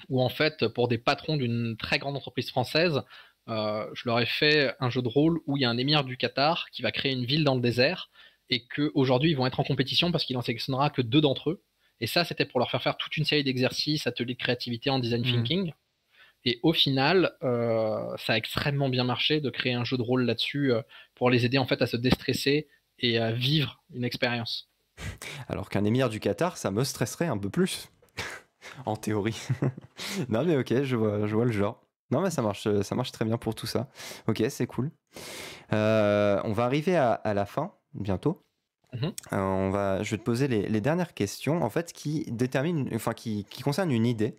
où en fait, pour des patrons d'une très grande entreprise française, je leur ai fait un jeu de rôle où il y a un émir du Qatar qui va créer une ville dans le désert et qu'aujourd'hui, ils vont être en compétition parce qu'il en sélectionnera que 2 d'entre eux. Et ça, c'était pour leur faire toute une série d'exercices, ateliers de créativité en design thinking. Et au final, ça a extrêmement bien marché de créer un jeu de rôle là-dessus pour les aider en fait à se déstresser et à vivre une expérience. Alors qu'un émir du Qatar, ça me stresserait un peu plus. En théorie. Non mais ok, je vois le genre. Non mais ça marche très bien pour tout ça. Ok, c'est cool. On va arriver à la fin bientôt. Mhm. Je vais te poser les dernières questions, en fait, qui concernent une idée.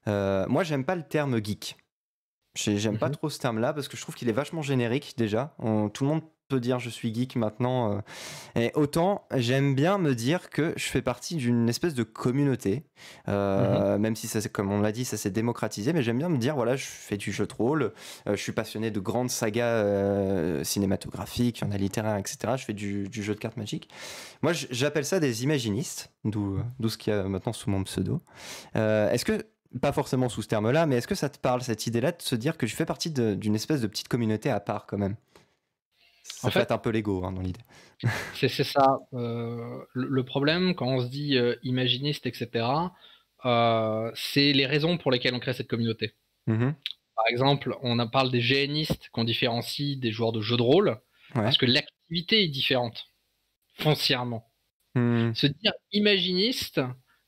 Moi, j'aime pas le terme geek. J'aime pas Mhm. trop ce terme-là parce que je trouve qu'il est vachement générique déjà. Tout le monde peut dire je suis geek maintenant. Et autant j'aime bien me dire que je fais partie d'une espèce de communauté. Mhm. Même si ça, comme on l'a dit, ça s'est démocratisé. Mais j'aime bien me dire voilà, je fais du jeu de rôle. Je suis passionné de grandes sagas cinématographiques, il y en a littéraires, etc. Je fais du jeu de cartes Magic. Moi, j'appelle ça des imaginistes, d'où ce qu'il y a maintenant sous mon pseudo. Est-ce que pas forcément sous ce terme-là, mais est-ce que ça te parle, cette idée-là, de se dire que je fais partie d'une espèce de petite communauté à part, quand même? En Ça flatte fait, un peu l'ego, hein, dans l'idée. c'est ça. Le problème, quand on se dit imaginiste, etc., c'est les raisons pour lesquelles on crée cette communauté. Mhm. Par exemple, parle des GNistes qu'on différencie des joueurs de jeux de rôle, Ouais. parce que l'activité est différente, foncièrement. Hmm. Se dire imaginiste,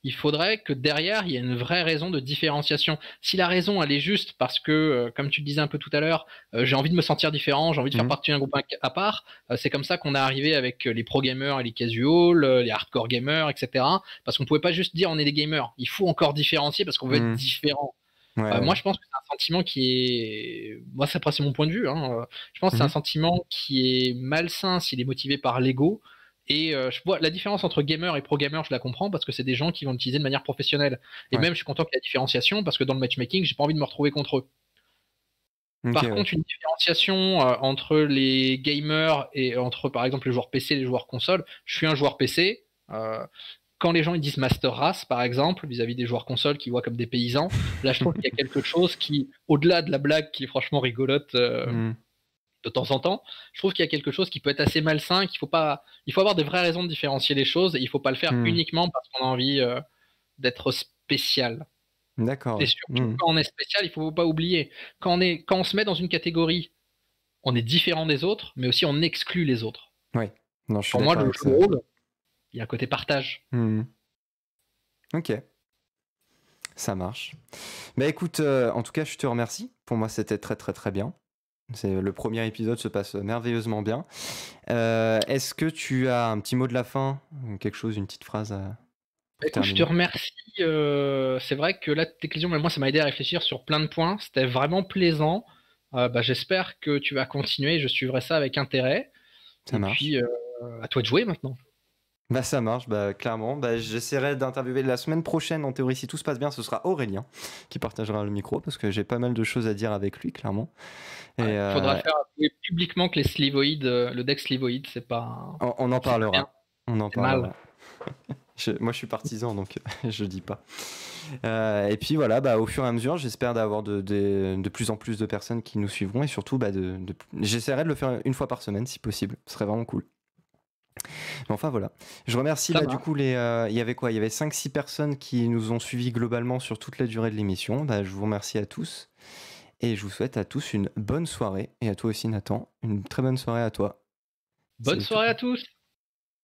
il faudrait que derrière, il y ait une vraie raison de différenciation. Si la raison, elle est juste parce que, comme tu le disais un peu tout à l'heure, j'ai envie de me sentir différent, j'ai envie de faire Mhm. partie d'un groupe à part, c'est comme ça qu'on est arrivé avec les pro-gamers et les casuals, les hardcore gamers, etc. Parce qu'on pouvait pas juste dire on est des gamers. Il faut encore différencier parce qu'on veut être Hmm. différent. Ouais, ouais. Moi, je pense que c'est un sentiment qui est. Moi, c'est après, c'est mon point de vue. Hein. Je pense que c'est un Mhm. sentiment qui est malsain s'il est motivé par l'ego. Et je vois la différence entre gamer et pro-gamer, je la comprends parce que c'est des gens qui vont l'utiliser de manière professionnelle. Et Ouais. même, je suis content qu'il y ait la différenciation parce que dans le matchmaking, j'ai pas envie de me retrouver contre eux. Ok, Par ouais. contre, une différenciation entre les gamers et entre, par exemple, les joueurs PC et les joueurs console. Je suis un joueur PC. Quand les gens ils disent master race, par exemple, vis-à-vis des joueurs consoles qui voient comme des paysans, là je trouve qu'il y a quelque chose qui, au-delà de la blague qui est franchement rigolote Hmm. de temps en temps, je trouve qu'il y a quelque chose qui peut être assez malsain, qu'il faut pas, il faut avoir des vraies raisons de différencier les choses et il faut pas le faire Hmm. uniquement parce qu'on a envie d'être spécial. D'accord, Et ouais. surtout Hmm. quand on est spécial, il faut pas oublier, quand on se met dans une catégorie, on est différent des autres, mais aussi on exclut les autres. Ouais. Non, je suis Pour moi, d'accord le avec jeu de ça. rôle, il y a un côté partage. Hmm. Ok, ça marche. Bah écoute, en tout cas, je te remercie. Pour moi, c'était très très très bien. Le premier épisode se passe merveilleusement bien. Est-ce que tu as un petit mot de la fin? Quelque chose, une petite phrase pour Écoute, je te terminer? remercie. C'est vrai que là, tes questions, moi, ça m'a aidé à réfléchir sur plein de points. C'était vraiment plaisant. J'espère que tu vas continuer. Je suivrai ça avec intérêt. Ça Et marche. puis, à toi de jouer maintenant. Bah ça marche, bah clairement. Bah, j'essaierai d'interviewer la semaine prochaine, en théorie, si tout se passe bien, ce sera Aurélien qui partagera le micro, parce que j'ai pas mal de choses à dire avec lui, clairement. Et Ouais, faudra faire avouer publiquement que les slivoïdes, le deck slivoïde, on en c'est pas bien, parlera. On en c'est mal. parlera. Moi, je suis partisan, donc je dis pas. Et puis voilà, bah, au fur et à mesure, j'espère d'avoir de plus en plus de personnes qui nous suivront, et surtout, bah, j'essaierai de le faire une fois par semaine, si possible. Ce serait vraiment cool. Mais enfin voilà. Je remercie Ça bah, du marche. coup il y avait quoi? Il y avait 5-6 personnes qui nous ont suivis globalement sur toute la durée de l'émission. Bah, je vous remercie à tous et je vous souhaite à tous une bonne soirée et à toi aussi Nathan, une très bonne soirée à toi. Bonne Salut tout soirée le à monde. tous.